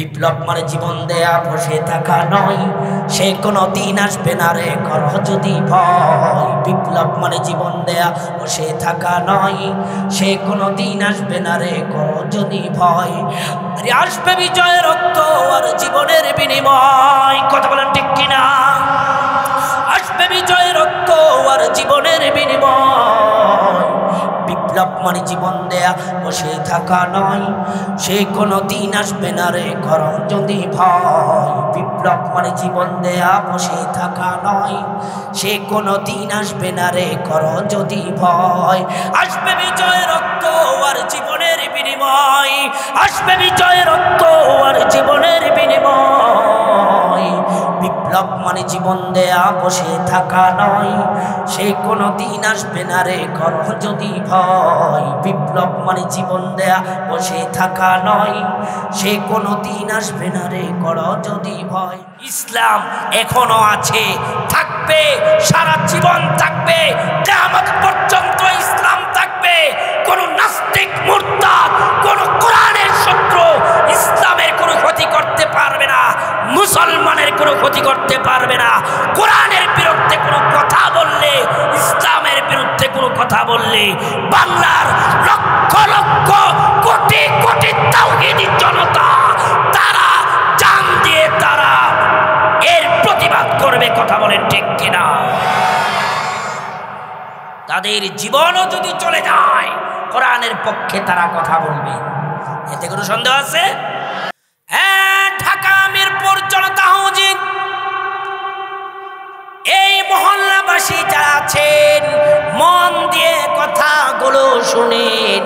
বিপ্লব মানে জীবন দেয়া বসে থাকা নয়, সে কোনো দিন আসবে না রে কর যদি ভয়। বিপ্লব মানে জীবন দেয়া বসে থাকা নয়, সে কোনো দিন আসবে না রে কর যদি ভয়। আসবে বিজয় রক্ত আর জীবনের বিনিময়, কথা বলেন ঠিক কিনা? আসবে বিজয় রক্ত আর জীবনের বিনিময়। বিপ্লব মানে জীবন দেয়া বসে থাকা নয়, সে কোনো দিন আসবে না রে কর যদি ভয়। বিপ্লব মানে জীবন দেয়া বসে থাকা নয়, সে কোনো দিন আসবে না রে কর যদি ভয়। আসবে বিজয় রক্ত আর জীবনের বিনিময়, আসবে বিজয় রক্ত আর জীবনের বিনিময়। বিপ্লব মানে জীবন দেয়া বসে থাকা নয়, সে কোনো দিন আসবে না রে কর যদি ভয়। বিপ্লব মানে জীবন দেয়া বসে থাকা নয়, সে কোনো দিন আসবে না রে কর যদি ভয়। ইসলাম এখনো আছে, থাকবে, সারা জীবন থাকবে, কিয়ামত পর্যন্ত ইসলাম থাকবে। কোন নাস্তিক মুরতাদ, কোন কোরআনের শত্রু ইসলামের কোনো ক্ষতি করতে পারবে না, মুসলমানের কোনো ক্ষতি করতে পারবে না। কোরআনের বিরুদ্ধে কোনো কথা বললে, ইসলামের বিরুদ্ধে কোনো কথা বললে, বাংলার লক্ষ লক্ষ কোটি কোটি তাওহীদি জনতা তারা জান দিয়ে তারা এর প্রতিবাদ করবে, কথা বলেন ঠিক কিনা? তাদের জীবনও যদি চলে যায়, কোরআনের পক্ষে তারা কথা বলবে, এতে কোনো সন্দেহ আছে? হ্যাঁ, ঢাকা মিরপুর জনতা হাউজিং, এই মহল্লাবাসী যারা আছেন, মন দিয়ে কথাগুলো শুনেন।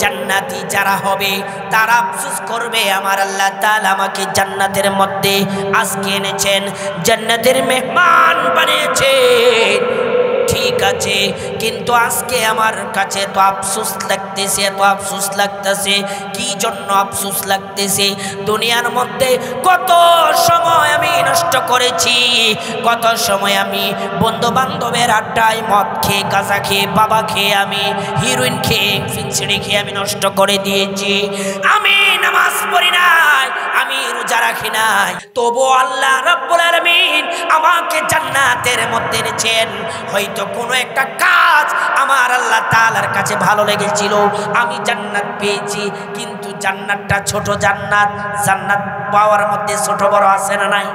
জান্নাতি যারা হবে তারা আফসোস করবে, আমার আল্লাহ তাআলা আমাকে জান্নাতের মধ্যে আজকে এনেছেন, জান্নাতের মেহমান বানিয়েছেন। ঠিক আছে, কিন্তু আজকে আমার কাছে তো আফসোস লাগতেছে, এত আফসোস লাগতেছে। কি জন্য আফসোস লাগতেছে? দুনিয়ার মধ্যে কত সময় আমি নষ্ট করেছি, কত সময় আমি বন্ধু বান্ধবের আড্ডায় মদ খেয়ে, গাঁজা খেয়ে, বাবা খেয়ে, আমি হিরোইন খেয়ে, ফিনসিডি খেয়ে আমি নষ্ট করে দিয়েছি। আমি নামাজ পড়ি নাই, আমি রোজা রাখি নাই, তবু আল্লাহ রাব্বুল আলামিন আমাকে জান্নাতের মধ্যে এনেছেন। হয়তো কোনো একটা কাজ আমার আল্লাহ তাআলার কাছে ভালো লেগেছিল, আমি জান্নাত পেয়েছি। কিন্তু জান্নাতটা ছোট জান্নাত, জান্নাত পাওয়ার মধ্যে ছোট বড় আছে না নাই?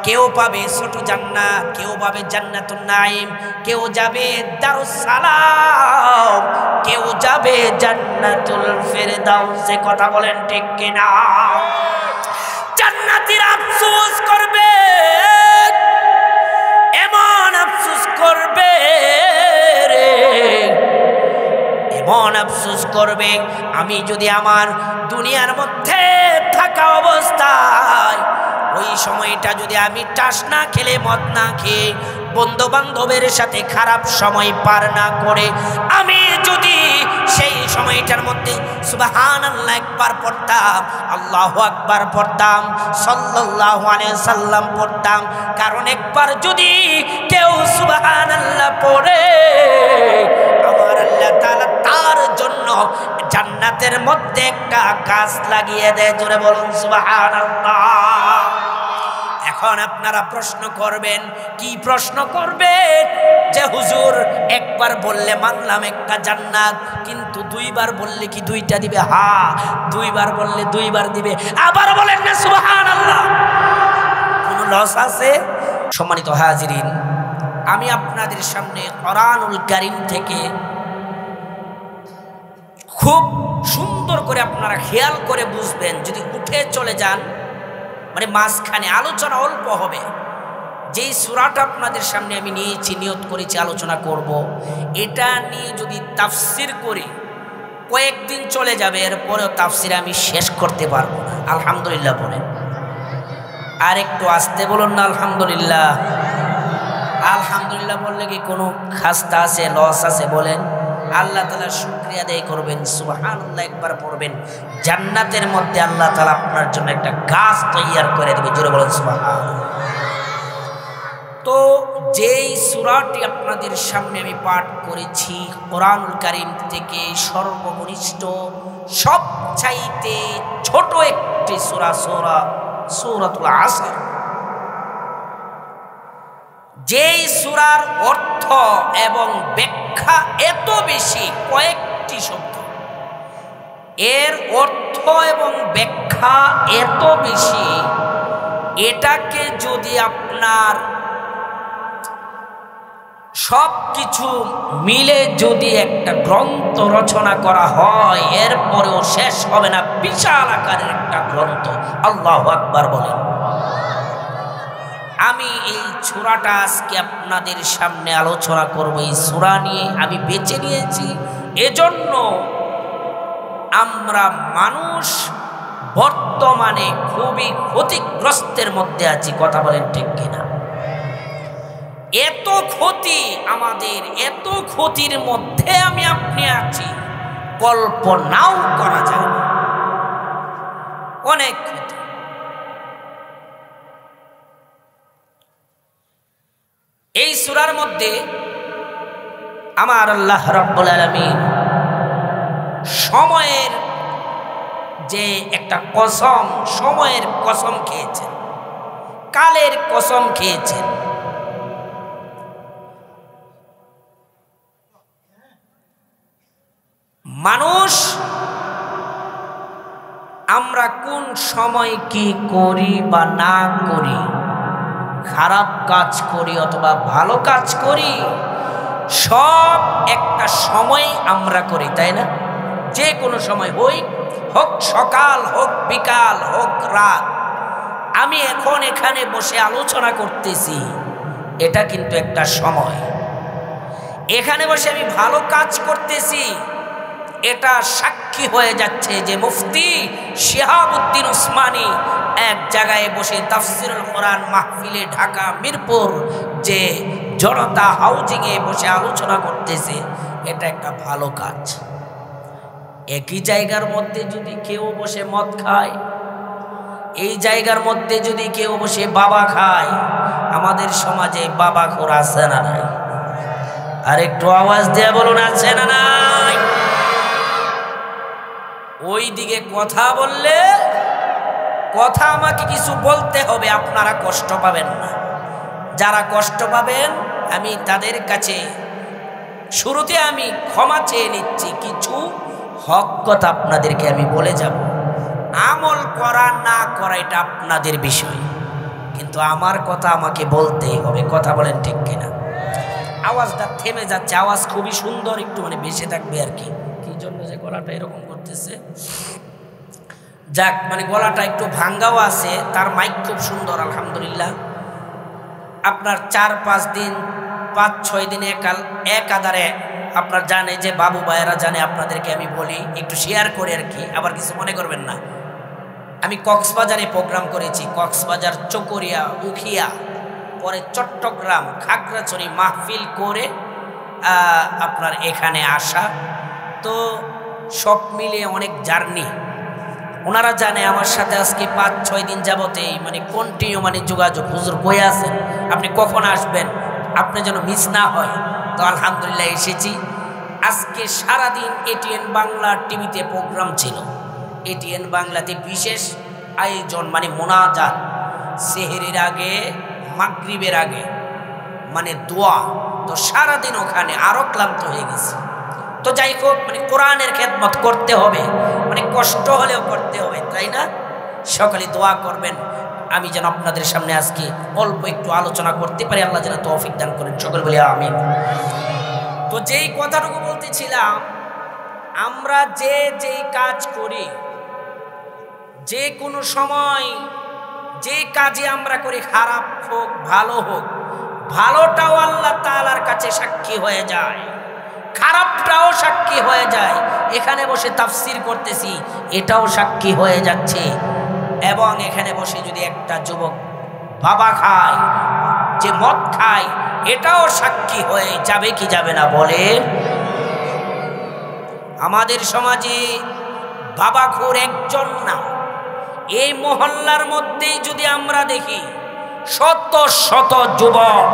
কেউ পাবে ছোট জান্নাত, কেউ পাবে জান্নাতুন নাঈম, কেউ যাবে দারুস সালাম, কেউ যাবে জান্নাতুল ফেরদাউসে, কথা বলেন ঠিক কিনা? জান্নাতীরা আফসোস করবে, এমন আফসোস করবে রে, এমন আফসোস করবে, আমি যদি আমার দুনিয়ার মধ্যে থাকা অবস্থায় ওই সময়টা যদি আমি টাস না খেলে, মদ না খেয়ে, বন্ধু বান্ধবের সাথে খারাপ সময় পার না করে, আমি যদি সেই সময়টার মধ্যে সুবহানাল্লাহ একবার পড়তাম, আল্লাহু আকবার পড়তাম, সাল্লাল্লাহু আলাইহি সাল্লাম পড়তাম। কারণ একবার যদি কেউ সুবহানাল্লাহ পড়ে, আমার আল্লাহ তাআলা তার জন্য জান্নাতের মধ্যে একটা গাছ লাগিয়ে দেয়। জোরে বলুন সুবহানাল্লাহ। এখন আপনারা প্রশ্ন করবেন, কি প্রশ্ন করবেন? যে হুজুর একবার বললে মানলাম একটা জান্নাত, কিন্তু দুইবার বললে কি দুইটা দিবে? হ্যাঁ, দুইবার বললে দুইবার দিবে। আবার বলেন না সুবহানাল্লাহ, কোন লস আছে? সম্মানিত হাজিরিন, আমি আপনাদের সামনে কোরআনুল কারীম থেকে খুব সুন্দর করে আপনারা খেয়াল করে বুঝবেন, যদি উঠে চলে যান, মানে মাঝখানে আলোচনা অল্প হবে। যেই সূরাটা আপনাদের সামনে আমি নিয়েছি, নিয়ত করেছি আলোচনা করব, এটা নিয়ে যদি তাফসির করি কয়েকদিন চলে যাবে, এরপরেও তাফসির আমি শেষ করতে পারবো না। আলহামদুলিল্লাহ বলেন, আর একটু আসতে বলুন না আলহামদুলিল্লাহ। আলহামদুলিল্লাহ বললে কি কোনো খাস্তা আছে, লস আছে? বলেন। আল্লাহ তাআলা শুকরিয়া আদায় করবেন, সুবহানাল্লাহ একবার পড়বেন, জান্নাতের মধ্যে আল্লাহ তাআলা আপনার জন্য একটা গাছ তৈয়ার করে দেবে। জোরে বলেন সুবহানাল্লাহ। তো যেই সূরাটি আপনাদের সামনে আমি পাঠ করেছি কোরআনুল কারীম থেকে সর্বকনিষ্ঠ সবচাইতে ছোট একটি সূরা সূরাতুল আসর, যেই সূরার অর্থ এবং ব্যাখ্যা এত বেশি, কয়েকটি শব্দ, এর অর্থ এবং ব্যাখ্যা এত বেশি, এটাকে যদি আপনার সব কিছু মিলে যদি একটা গ্রন্থ রচনা করা হয়, এরপরেও শেষ হবে না, বিশাল আকারের একটা গ্রন্থ। আল্লাহু আকবার বলেন। আমি এই সূরাটা আজকে আপনাদের সামনে আলোচনা করব। এই সূরা নিয়ে আমি বেছে নিয়েছি এজন্য আমরা মানুষ বর্তমানে খুবই ক্ষতিগ্রস্তের মধ্যে আছি। কথা বলেন ঠিক কিনা? এত ক্ষতি আমাদের, এত ক্ষতির মধ্যে আমি আপনি আছি, কল্পনাও করা যায় না। অনেক ক্ষতি। এই সূরার মধ্যে আমার আল্লাহ রাব্বুল আলামিন সময়ের যে একটা কসম, সময়ের কসম খেয়েছেন, কালের কসম খেয়েছেন। মানুষ আমরা কোন সময় কি করি বা না করি, খারাপ কাজ করি অথবা ভালো কাজ করি, সব একটা সময় আমরা করি, তাই না? যে কোনো সময় হোক সকাল, হোক বিকাল, হোক রাত। আমি এখন এখানে বসে আলোচনা করতেছি, এটা কিন্তু একটা সময়। এখানে বসে আমি ভালো কাজ করতেছি, এটা সাক্ষী হয়ে যাচ্ছে যে মুফতি শিহাবুদ্দিন উসমানী এক জায়গায় বসে তাফসিরুল কোরআন মাহফিলে ঢাকা মিরপুর যে জনতা হাউজিংয়ে বসে আলোচনা করতেছে, এটা একটা ভালো কাজ। একই জায়গার মধ্যে যদি কেউ বসে মদ খায়, এই জায়গার মধ্যে যদি কেউ বসে বাবা খায়, আমাদের সমাজে বাবা খোর আছে না নাই? আর একটু আওয়াজ দিয়ে বলুন, আছে না নাই? ওই দিকে কথা বললে কথা আমাকে কিছু বলতে হবে, আপনারা কষ্ট পাবেন না। যারা কষ্ট পাবেন আমি তাদের কাছে শুরুতে আমি ক্ষমা চেয়ে নিচ্ছি। কিছু হক কথা আপনাদেরকে আমি বলে যাব, আমল করা না করা এটা আপনাদের বিষয়, কিন্তু আমার কথা আমাকে বলতেই হবে। কথা বলেন ঠিক কিনা? আওয়াজটা থেমে যাচ্ছে, আওয়াজ খুবই সুন্দর, একটু মানে বেশি থাকবে আর কি। কি জন্য যে গলাটা এরকম করতেছে, যাক, মানে গলাটা একটু ভাঙ্গাও আছে, তার মাইক খুব সুন্দর আলহামদুলিল্লাহ। আপনার 4-5 দিন 5-6 দিন একাধারে আপনার জানে যে বাবু ভাইয়েরা জানে, আপনাদেরকে আমি বলি, একটু শেয়ার করে আর কি, আবার কিছু মনে করবেন না। আমি কক্সবাজারে প্রোগ্রাম করেছি, কক্সবাজার, চকরিয়া, উখিয়া, পরে চট্টগ্রাম, খাগড়াছড়ি মাহফিল করে আপনার এখানে আসা। তো সব মিলিয়ে অনেক জার্নি। ওনারা জানে আমার সাথে আজকে 5-6 দিন যাবতেই মানে কন্টিনিউ মানে যোগাযোগ, হুজুর কই আছেন, আপনি কখন আসবেন, আপনি যেন মিস না হয়। তো আলহামদুলিল্লাহ এসেছি। আজকে সারাদিন এটিএন বাংলা টিভিতে প্রোগ্রাম ছিল। এটিএন বাংলাতে বিশেষ আয়োজন, মানে মোনাজাত, সেহরির আগে, মাগরিবের আগে, মানে দোয়া। তো সারাদিন ওখানে আরো ক্লান্ত হয়ে গেছি। তো যাই হোক, মানে কোরআনের খেদমত করতে হবে, মানে কষ্ট হলেও করতে হবে, তাই না? সকালে দোয়া করবেন আমি যেন আপনাদের সামনে আজকে অল্প একটু আলোচনা করতে পারি, আল্লাহ যেন তৌফিক দান করেন, সকল বলি আমিন। তো যেই কথাটুকু বলতেছিলাম, আমরা যেই কাজ করি, যে কোনো সময় যে কাজে আমরা করি, খারাপ হোক ভালো হোক, ভালোটাও আল্লাহ তাআলার কাছে সাক্ষী হয়ে যায়, খারাপটাও সাক্ষী হয়ে যায়। এখানে বসে তাফসির করতেছি, এটাও সাক্ষী হয়ে যাচ্ছে। এবং এখানে বসে যদি একটা যুবক বাবা খায়, যে মদ খায়, এটাও সাক্ষী হয়ে যাবে কি যাবে না বলে? আমাদের সমাজে বাবাখোর একজন না, এই মহল্লার মধ্যেই যদি আমরা দেখি শত শত যুবক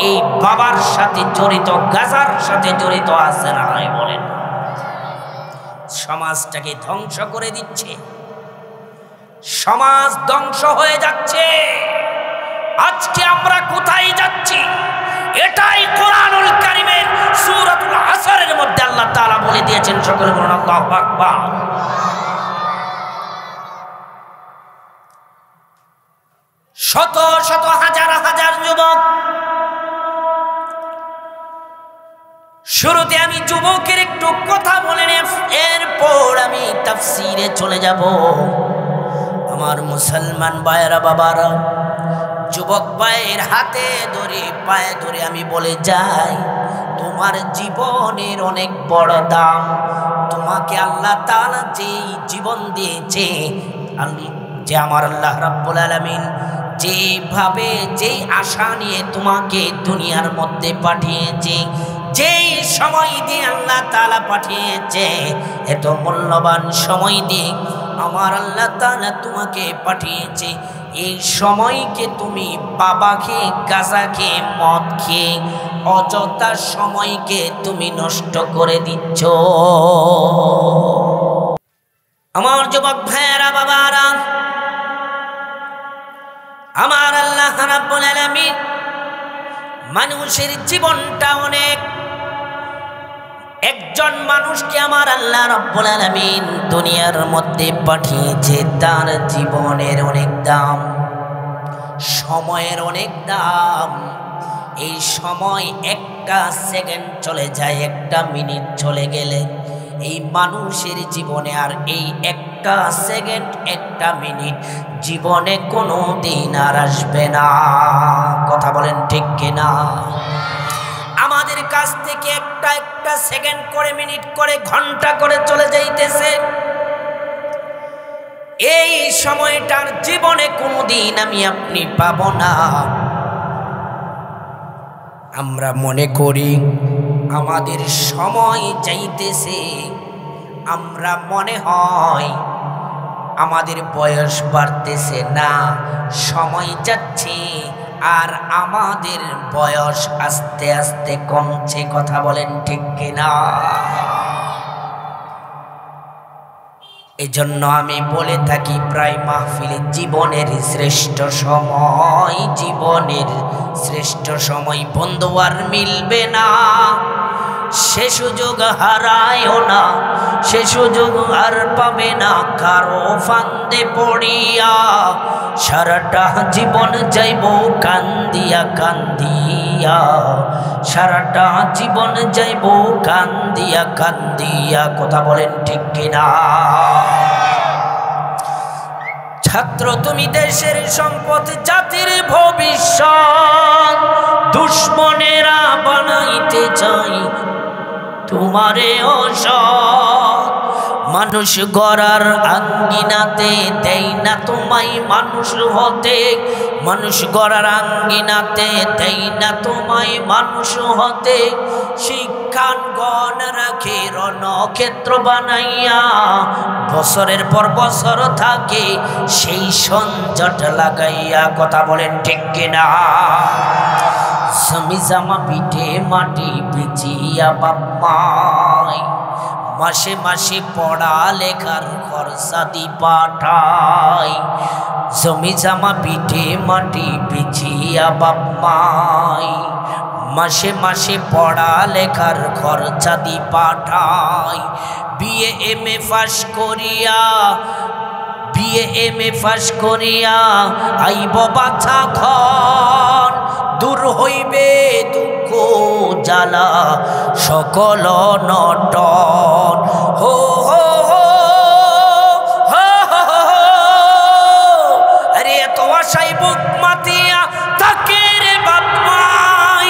এই বাবার সাথে জড়িত, গাজার সাথে জড়িত আছে না নাই বলেন? সমাজটাকে ধ্বংস করে দিচ্ছে। সমাজ ধ্বংস হয়ে যাচ্ছে। আজকে আমরা কোথায় যাচ্ছি? এটাই কোরআনুল কারীমের সূরাতুল আসরের মধ্যে আল্লাহ তাআলা বলে দিয়েছেন। সকলে বলুন আল্লাহু আকবার। শত শত হাজার হাজার যুবক, শুরুতে আমি যুবকের একটু কথা বলে নেব, এরপর আমি তাফসীরে চলে যাব। আমার মুসলমান ভাইয়েরা, বাবারা, যুবক ভাইয়ের হাতে ধরে পায়ে ধরে আমি বলে যাই, তোমার জীবনের অনেক বড় দাম। তোমাকে আল্লাহ তাআলা যেই জীবন দিয়েছে, যে আমার আল্লাহ রাব্বুল আলামিন যেভাবে যেই আশা নিয়ে তোমাকে দুনিয়ার মধ্যে পাঠিয়েছে, যেই সময় দিয়ে আল্লাহ তাআলা পাঠিয়েছে, এত মূল্যবান সময় দিয়ে আমার আল্লাহ তাআলা তোমাকে পাঠিয়েছে। এই সময়কে তুমি বাবা খেয়ে, গাঁজা খেয়ে, মদ খেয়ে অযথা সময়কে তুমি নষ্ট করে দিচ্ছ। আমার যুবক ভাইয়েরা, বাবারা, আমার আল্লাহ রাব্বুল আলামিন মানুষের জীবনটা অনেক, একজন মানুষকে আমার আল্লাহ রাব্বুল আলামিন দুনিয়ার মধ্যে পাঠিয়েছে, তার জীবনের অনেক দাম, সময়ের অনেক দাম। এই সময় একটা সেকেন্ড চলে যায়, একটা মিনিট চলে গেলে এই মানুষের জীবনে আর এই একটা সেকেন্ড, একটা মিনিট জীবনে কোনো দিন আর আসবে না। কথা বলেন ঠিক কিনা? আমাদের কাছ থেকে একটা একটা সেকেন্ড করে, মিনিট করে, ঘন্টা করে চলে যাইতেছে। এই সময়টার জীবনে কোনোদিন আমি আপনি পাবো না। আমরা মনে করি আমাদের সময় যাইতেছে, আমরা মনে হয় আমাদের বয়স বাড়তেছে। না, সময় যাচ্ছে আর আমাদের বয়স আস্তে আস্তে কমছে। কথা বলেন ঠিক কিনা? এজন্য আমি বলে থাকি প্রায় মাহফিলে, জীবনের শ্রেষ্ঠ সময়, জীবনের শ্রেষ্ঠ সময় বন্ধু আর মিলবে না। সে সুযোগ হারায়ও না, সে সুযোগ আর পাবে না কারো ফান্দে পড়িয়া। সারাটা জীবন যাইব কান্দিয়া কান্দিয়া, সারাটা জীবন যাইব কান্দিয়া কান্দিয়া। কথা বলেন ঠিক কিনা? ছাত্র, তুমি দেশের সম্পদ, জাতির ভবিষ্যৎ। দুশ্মনেরা বানাইতে চাই তোমারে অসৎ। মানুষ গড়ার আঙ্গিনাতে দেয় না তোমায় মানুষ হতে, মানুষ গড়ার আঙ্গিনাতে দেয় না তোমায় মানুষ হতে। শিক্ষাঙ্গন রাখে রণক্ষেত্র বানাইয়া, বছরের পর বছর থাকে সেই সংযত লাগাইয়া। কথা বলেন ঠিক কিনা? জমি জামা পিঠে মাটি বিছিয়া বাপ্পাই, মাসে মাসে পড়া লেখার খরচা দি পাঠাই। জমি জামা পিঠে মাটি বিছিয়া বাপ্পাই, মাসে মাসে পড়া লেখার খরচা দি পাঠাই। বিএ এমএ পাস করিয়া, বিএ এমএ পাস করিয়া আইব বাছা খন। দূর হইবে দুঃখ জ্বালা সকল নটন। হো হো হো আরে এত আশাই বুক মাতিয়া থাকে রে বাপমাই,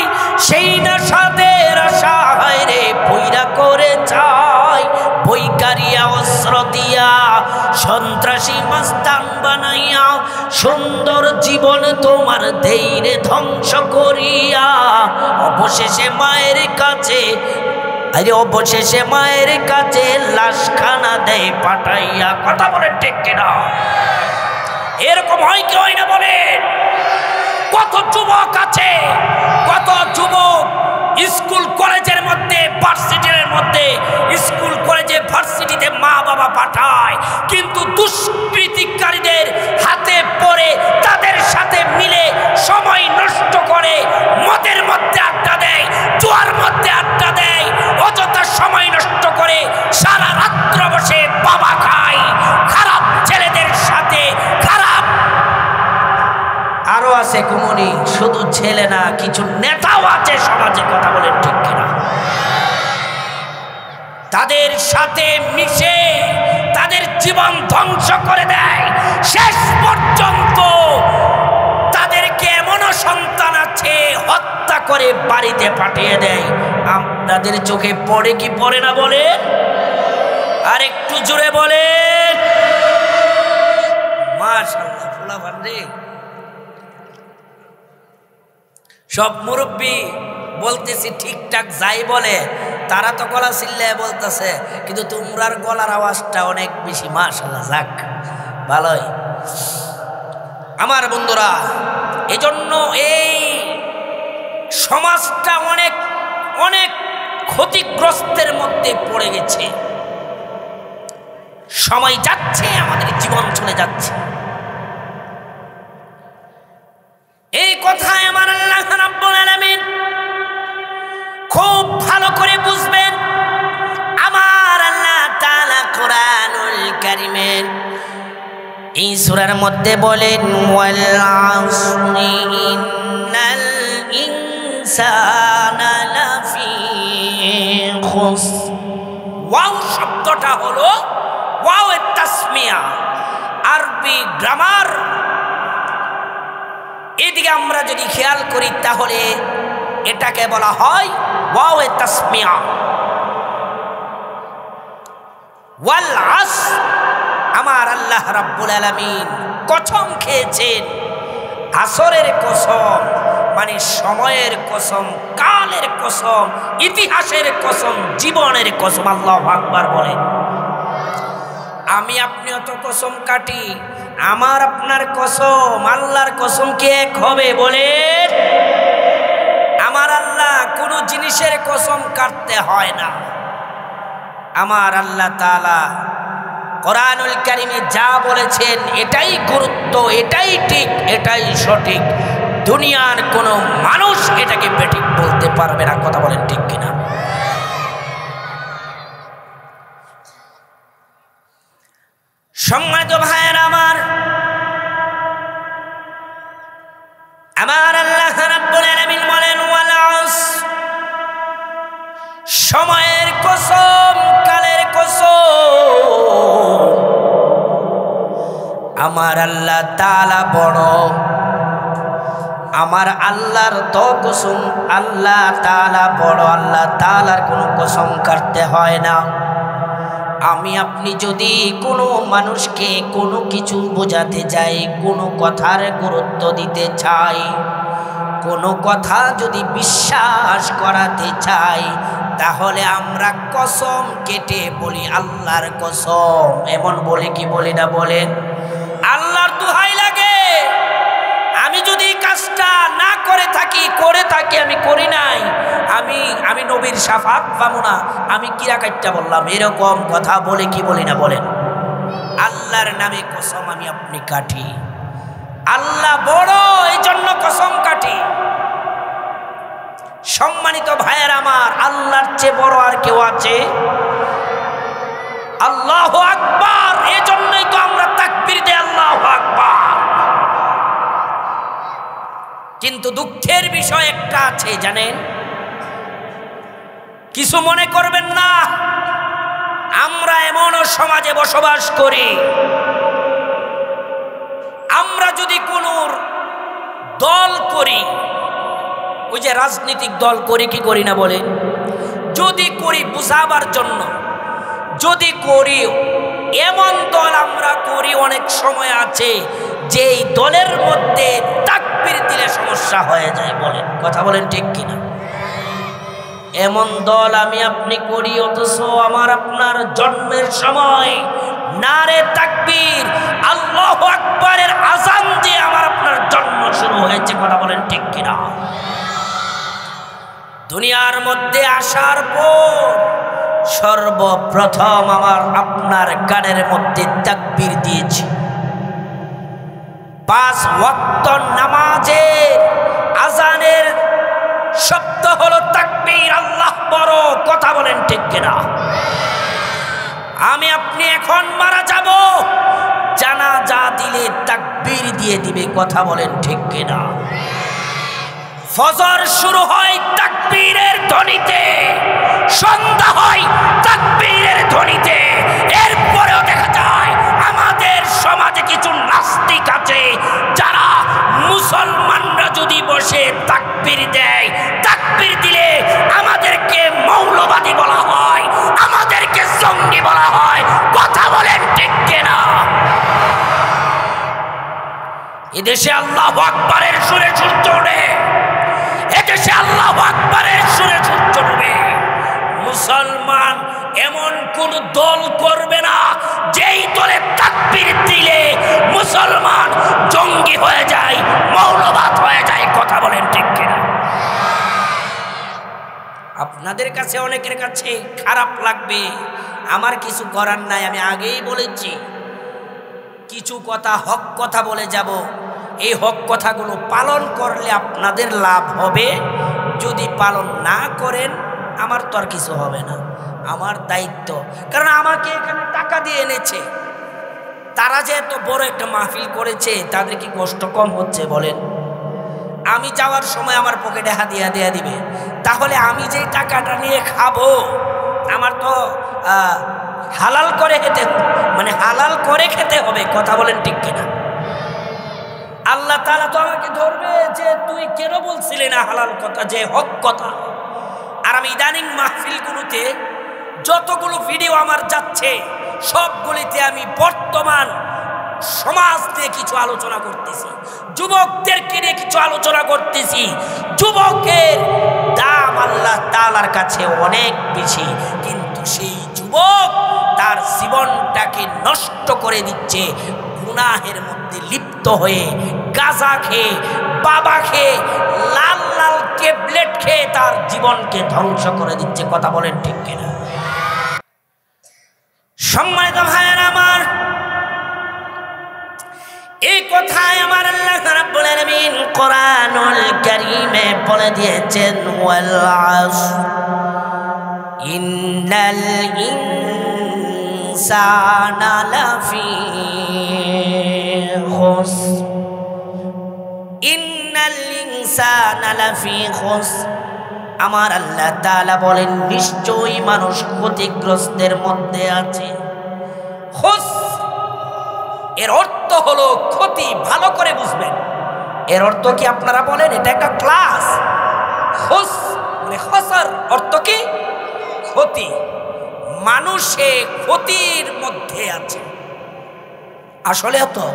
সেই না সাদের আশা হায় রে বইরা করে চাই। বইকারিয়া অস্ত্র দিয়া সন্ত্রাসী মাস্তান বানাইয়া, সুন্দর জীবন তোমার ধৈর্যে ধ্বংস করিয়া। অবশেষে মায়ের কাছে, আরে অবশেষে মায়ের কাছে লাশখানা দেয় পাঠাইয়া। কথা বলেন ঠিক কিনা? এরকম হয় কি হয় না বলেন? কত যুবক আছে, কত যুবক স্কুল কলেজের মধ্যে, ভার্সিটির মধ্যে, স্কুল কলেজে ভার্সিটিতে মা বাবা পাঠায়, কিন্তু দুষ্কৃতিকারীদের হাতে পড়ে তাদের সাথে মিলে সময় নষ্ট করে, মদের মধ্যে আড্ডা দেয়, জুয়ার মধ্যে আড্ডা দেয়, অযথা সময় নষ্ট করে সারা রাত্র বসে বাবা খায়, খারাপ ছেলেদের সাথে খারাপ। আরো আছে কুমনি, শুধু ছেলে না, কিছু নেতাও আছে সমাজে, কথা বলেন ঠিক কিনা? তাদের সাথে মিশে তাদের জীবন ধ্বংস করে দেয়। শেষ পর্যন্ত তাদেরকে এমনও সন্তান আছে হত্যা করে বাড়িতে পাঠিয়ে দেয়। আপনাদের চোখে পড়ে কি পড়ে না বলেন? আর একটু জোরে বলেন মাশাআল্লাহ। ফুলাবান রে, সব মুরব্বী বলতেছি ঠিকঠাক যাই বলে, তারা তো গলা চিল্লায় বলতেছে, কিন্তু তোমরার গলার আওয়াজটা অনেক বেশি। মাশাআল্লাহ, যাক ভালোই। আমার বন্ধুরা, এজন্য এই সমাজটা অনেক অনেক ক্ষতিগ্রস্তের মধ্যে পড়ে গেছে। সময় যাচ্ছে, আমাদের জীবন চলে যাচ্ছে। এই কথায় আমার আল্লাহ রাব্বুল আলামিন খুব ভালো করে বুঝবেন। আমার আল্লাহ তাআলা কোরআনুল কারীমের এই সূরার মধ্যে বলেন, ওয়াল আসরি ইন্নাল ইনসানা লাফি খুসর। ওয়াও শব্দটা হলো ওয়াও এর তাসমিয়া, আরবি গ্রামার। এদিকে আমরা যদি খেয়াল করি তাহলে এটাকে বলা হয় ওয়াও এর তাসমিয়া। ওয়াল আসর, আমার আল্লাহ রাব্বুল আলামিন কসম খেয়েছেন, আসরের কসম মানে সময়ের কসম, কালের কসম, ইতিহাসের কসম, জীবনের কসম। আল্লাহু আকবার বলেন। আমি আপনিও তো কসম কাটি, আমার আপনার কসম আল্লাহর কসম কি এক হবে বলেন? আমার আল্লাহ কোন জিনিসের কসম কাটতে হয় না। আমার আল্লাহ তাআলা কোরআনুল কারীমে যা বলেছেন এটাই গুরুত্ব, এটাই ঠিক, এটাই সঠিক। দুনিয়ার কোনো মানুষ এটাকে বেঠিক বলতে পারবে না, কথা বলেন ঠিক কিনা? সম্মানিত ভাইয়েরা আমার, আমার আল্লাহ রাব্বুল আলামিন বলেন, ওয়াল আসর, সময়ের কসম, কালের কসম। আমার আল্লাহ তাআলা বড়, আমার আল্লাহর তো কসম, আল্লাহ তাআলা বড়, আল্লাহ তাআলার কোনো কসম কাটতে হয় না। আমি আপনি যদি কোনো মানুষকে কোনো কিছু বোঝাতে যাই, কোনো কথার গুরুত্ব দিতে চাই, কোনো কথা যদি বিশ্বাস করাতে চাই, তাহলে আমরা কসম কেটে বলি আল্লাহর কসম। এমন বলে কি বলি না বলেন? আল্লাহর দোহাই লাগে। আমি যদি কাজটা না করে থাকি, আমি করি নাই, আমি নবীর শাফাত পাবো না, আমি কিরা কাটটা বললাম, এরকম কথা বলে কি বলি না বলেন? আল্লাহর নামে কসম আমি আপনি কাটি। আল্লাহ বড়, এই জন্য কসম কাটি। সম্মানিত ভাইয়ের আমার, আল্লাহর চেয়ে বড় আর কেউ আছে? আল্লাহু আকবার। এজন্যই তো আমরা তাকবীর দেই, আল্লাহু আকবার। কিন্তু দুঃখের বিষয় একটা আছে জানেন, কিছু মনে করবেন না, আমরা এমনও সমাজে বসবাস করি, আমরা যদি কোনো দল করি, ওই যে রাজনৈতিক দল করি কি করি না বলেন? যদি করি বুঝাবার জন্য, যদি করি এমন দল আমরা করি, অনেক সময় আছে যে এই দলের মধ্যে তাকবীর দিলে সমস্যা হয়ে যায়, বলেন কথা বলেন ঠিক কিনা? এমন দল আমি আপনি করি, অথচ আমার আপনার জন্মের সময় নারে তাকবীর, আল্লাহু আকবারের আযান দিয়ে আমার আপনার জন্ম শুরু হয়েছে, কথা বলেন ঠিক কিনা? দুনিয়া দুনিয়ার মধ্যে আসার পর সর্বপ্রথম আমার আপনার কানের মধ্যে তাকবীর দিয়েছি। 5 ওয়াক্ত নামাজের আজানের শব্দ হলো তাকবীর। আল্লাহ বড়, কথা বলেন ঠিক কিনা? আমি আপনি এখন মারা যাব, জানাজা দিলে তাকবীর দিয়ে দিবে, কথা বলেন ঠিক কিনা? ফজর শুরু হয় তাকবীরের ধ্বনিতে, সন্ধ্যা হয় তাকবীরের ধ্বনিতে। এরপরেও দেখা যায় আমাদের সমাজে কিছু নাস্তিক আছে যারা মুসলমানরা যদি বসে তাকবীর দেয়, তাকবীর দিলে আমাদেরকে মৌলবাদী বলা হয়, আমাদেরকে জঙ্গি বলা হয়, কথা বলেন ঠিক কিনা? এদেশে আল্লাহু আকবারের সুরে সূর্য ওঠে, এদেশে আল্লাহু আকবারের সুরে সূর্য ডুবে। মুসলমান এমন কোন দল করবে না যেই দলে তাকবীর দিলে মুসলমান জঙ্গি হয়ে যায়, মৌলবাদ হয়ে যায়, কথা বলেন ঠিক কিনা? আপনাদের কাছে অনেকের কাছে খারাপ লাগবে, আমার কিছু করার নাই। আমি আগেই বলেছি কিছু কথা হক কথা বলে যাব। এই হক কথাগুলো পালন করলে আপনাদের লাভ হবে, যদি পালন না করেন আমার তো আর কিছু হবে না, আমার দায়িত্ব। কারণ আমাকে এখানে টাকা দিয়ে এনেছে, তারা যে এত বড় একটা মাহফিল করেছে, তাদের কি কষ্ট কম হচ্ছে বলেন? আমি যাওয়ার সময় আমার পকেটে হাদিয়া দেয়া দিবে, তাহলে আমি যে টাকাটা নিয়ে খাবো আমার তো হালাল করে খেতে, মানে হালাল করে খেতে হবে, কথা বলেন ঠিক কিনা? আল্লাহ তাআলা তো আমাকে ধরবে যে তুই কেন বলছিলি না হালাল কথা, যে হক কথা। আর আমি ইদানিং মাহফিলগুলোতে যতগুলো ভিডিও আমার যাচ্ছে সবগুলিতে আমি বর্তমান সমাজ নিয়ে কিছু আলোচনা করতেছি, যুবকদেরকে নিয়ে কিছু আলোচনা করতেছি। যুবকের দাম আল্লাহ তাআলার কাছে অনেক বেশি, কিন্তু সেই যুবক তার জীবনটাকে নষ্ট করে দিচ্ছে গুনাহের মধ্যে লিপ্ত হয়ে, গাঁজা খেয়ে, বাবা খেয়ে, লাল লাল ট্যাবলেট খেয়ে তার জীবনকে ধ্বংস করে দিচ্ছে, কথা বলেন ঠিক কিনা? সম্মানিত ভাইয়েরা আমার, এই কথায় আমার আল্লাহ রাব্বুল আলামিন কোরআনুল কারীমে বলে দিয়েছেন, ওয়াল আসর ইন্নাল ইনসানা লাফি খুসর, ইন্নাল ইনসানা লাফি খুসর। আমার আল্লাহ তাআলা বলেন নিশ্চয়ই মানুষ ক্ষতিগ্রস্তের মধ্যে আছে। খুসর এর অর্থ হলো ক্ষতি, ভালো করে বুঝবেন। এর অর্থ কি আপনারা বলেন? এটা একটা ক্লাস। খুস মানে খসর অর্থ কি? ক্ষতি। মানুষে ক্ষতির মধ্যে আছে। আসলে তো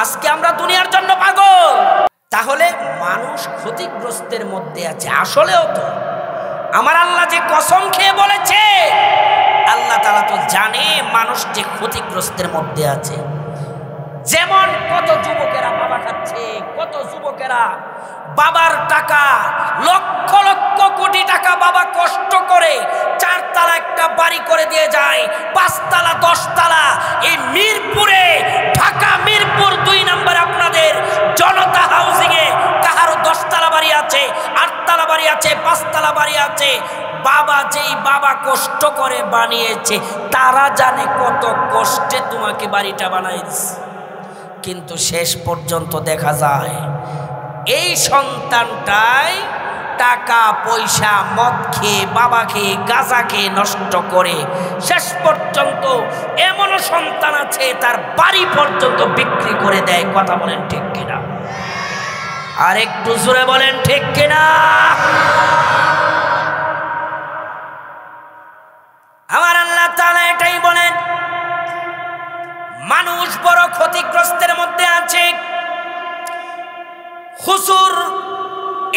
আজকে আমরা দুনিয়ার জন্য পাগল, তাহলে মানুষ ক্ষতিগ্রস্তের মধ্যে আছে। আসলেও তো আমার আল্লাহ যে কসম খেয়ে বলেছে, আল্লাহ তাআলা তো জানে মানুষ যে ক্ষতিগ্রস্তের মধ্যে আছে। যেমন কত যুবকেরা বাবা খাচ্ছে, কত যুবকেরা বাবার টাকা, লক্ষ লক্ষ কোটি টাকা বাবা কষ্ট করে 4 তালা একটা বাড়ি করে দিয়ে যায়, 5 তালা 10 তালা। এই মিরপুরে, ঢাকা মিরপুর 2 নম্বরে আপনাদের জনতা হাউজিং এ কাহারো 10 তালা বাড়ি আছে, 8 তালা বাড়ি আছে, 5 তালা বাড়ি আছে। বাবা যেই বাবা কষ্ট করে বানিয়েছে, তারা জানে কত কষ্টে তোমাকে বাড়িটা বানাইছে। কিন্তু শেষ পর্যন্ত দেখা যায় এই সন্তানটাই টাকা পয়সা, মদ খেয়ে, বাবা খেয়ে, গাঁজা খেয়ে নষ্ট করে শেষ পর্যন্ত এমনও সন্তান আছে তার বাড়ি পর্যন্ত বিক্রি করে দেয়, কথা বলেন ঠিক কিনা? আর একটু জোরে বলেন ঠিক কিনা? আমার আল্লাহ তাআলা এটাই বলেন, মানুষ বড় ক্ষতিগ্রস্তের মধ্যে আছে। খুসুর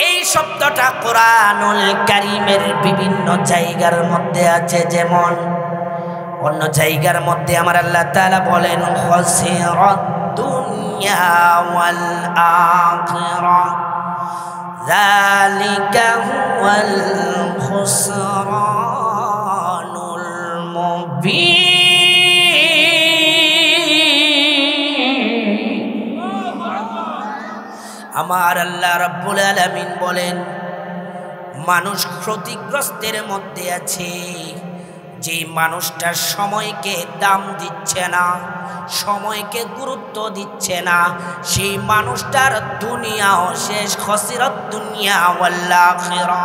এই শব্দটা কোরআনুল কারীমের বিভিন্ন জায়গার মধ্যে আছে। যেমন অন্য জায়গার মধ্যে আমার আল্লাহ তাআলা বলেন, খাসিরাত দুনিয়া ওয়াল আখিরাহ যালিকা হুয়াল খুসরানুল মুবিন। আমার আল্লাহ রাব্বুল আলামিন বলেন, মানুষ ক্ষতিগ্রস্তের মধ্যে আছে। যে মানুষটা সময়কে দাম দিচ্ছে না, সময়কে গুরুত্ব দিচ্ছে না, সেই মানুষটার দুনিয়াও শেষ, খসিরাত দুনিয়া ওয়াল আখিরা।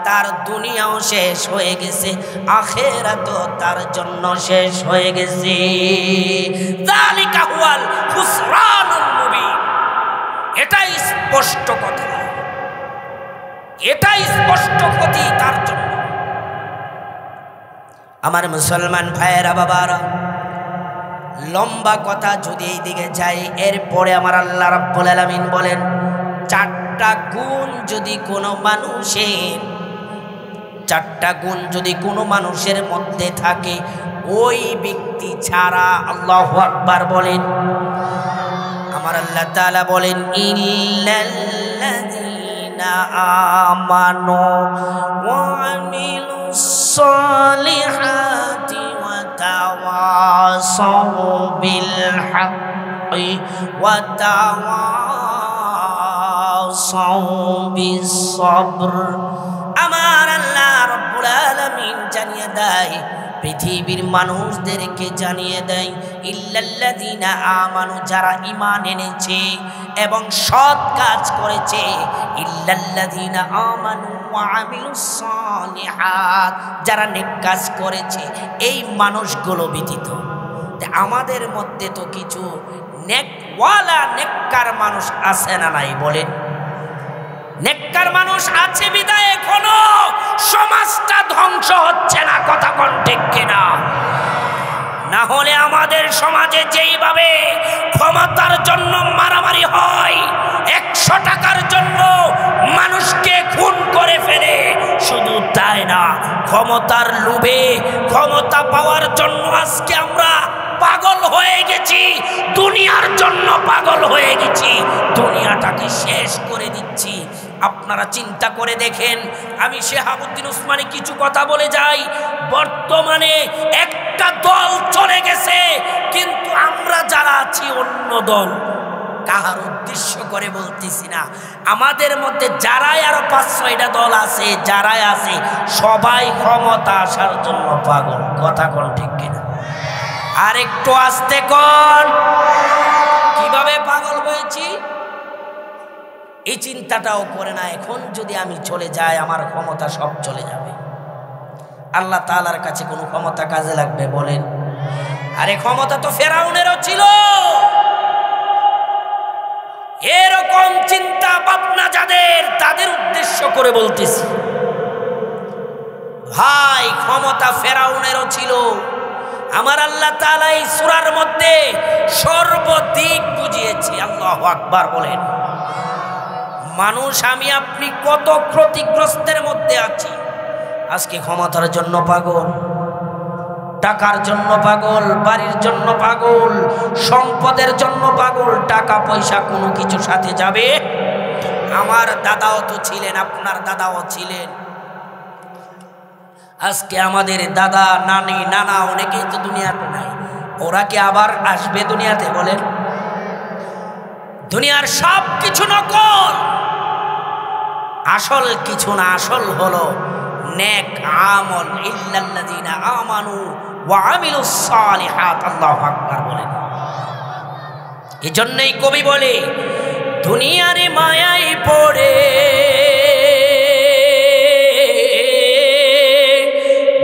তার দুনিয়াও শেষ হয়ে গেছে, আখিরাতও তার জন্য শেষ হয়ে গেছে। যালিকা হুয়াল খুসরানুল মুবিন। এটাই স্পষ্ট কথা, এটাই স্পষ্ট ক্ষতি তার জন্য। আমার মুসলমান ভাইয়েরা বাবারা, লম্বা কথা যদি এই দিকে যাই, এরপরে আমার আল্লাহ রাব্বুল আলামিন বলেন, চারটা গুণ যদি কোনো মানুষের মধ্যে থাকে, ওই ব্যক্তি ছাড়া, আল্লাহু আকবার বলেন, আমার আল্লাহ তাআলা বলেন, ইল্লাল্লাযীনা আমানু ওয়া আমিলুস সালিহাতি ওয়া তাওয়াসাউ বিল হাক্কি ওয়া তাওয়াসাউ বিস সবর। আমার আল্লাহ রাব্বুল আলামিন জানিয়ে দেয়, পৃথিবীর মানুষদেরকে জানিয়ে দেয়, ইল্লাল্লাযীনা আমানু, যারা ঈমান এনেছে এবং সৎ কাজ করেছে, ইল্লাল্লাযীনা আমানু ওয়া আমিলুস সালিহাত, যারা নেক কাজ করেছে, এই মানুষগুলো ব্যতীত। আমাদের মধ্যে তো কিছু নেকওয়ালা নেককার মানুষ আছে না নাই বলেন? নেককার মানুষ আছে বিদায় এখনো সমাজটা ধ্বংস হচ্ছে না, কথা কোন ঠিক কিনা? না হলে আমাদের সমাজে যেইভাবে ক্ষমতার জন্য মারামারি হয়, 100 টাকার জন্য মানুষকে খুন করে ফেলে, শুধু তাই না, ক্ষমতার লোভে, ক্ষমতা পাওয়ার জন্য আজকে আমরা পাগল হয়ে গেছি, দুনিয়ার জন্য পাগল হয়ে গেছি, দুনিয়াটাকে শেষ করে দিচ্ছি। আপনারা চিন্তা করে দেখেন, আমি শেহাবুদ্দিন উসমানী কিছু কথা বলে যাই, বর্তমানে একটা দল চলে গেছে, কিন্তু আমরা যারা আছি অন্য দল। কাহার উদ্দেশ্য করে বলতেছি না, আমাদের মধ্যে যারাই আরো 5-6টা দল আছে, যারাই আছে, সবাই ক্ষমতা আসার জন্য পাগল, কথা কোন ঠিক কিনা? আর একটু আস্তে কোন, কিভাবে পাগল হয়েছি এই চিন্তাটাও করে না। এখন যদি আমি চলে যাই, আমার ক্ষমতা সব চলে যাবে। আল্লাহ তাআলার কাছে কোনো ক্ষমতা কাজে লাগবে বলেন? আরে ক্ষমতা তো ফেরাউনেরও ছিল। এরকম চিন্তা ভাবনা যাদের, তাদের উদ্দেশ্য করে বলতেছি, ভাই ক্ষমতা ফেরাউনেরও ছিল। আমার আল্লাহ তাআলা এই সূরার মধ্যে সর্বদিক বুঝিয়েছে। আল্লাহু আকবার বলেন। মানুষ আমি আপনি কত ক্ষতিগ্রস্তের মধ্যে আছি। আজকে ক্ষমতার জন্য পাগল, টাকার জন্য পাগল, বাড়ির জন্য পাগল, সম্পদের জন্য পাগল। টাকা পয়সা কোনো কিছু সাথে যাবে। আমার দাদাও তো ছিলেন, আপনার দাদাও ছিলেন। আজকে আমাদের দাদা, নানি, নানা অনেকেই তো দুনিয়াতে নাই। ওরা কি আবার আসবে দুনিয়াতে বলেন? দুনিয়ার সব কিছু নকল, আসল কিছু না। আসল হলো নেক আমল, ইল্লাল্লাযীনা আমানু ওয়া আমিলুস সালিহাত। আল্লাহু আকবার বলেন। এজন্যই কবি বলে, দুনিয়ার মায়ায় পড়ে,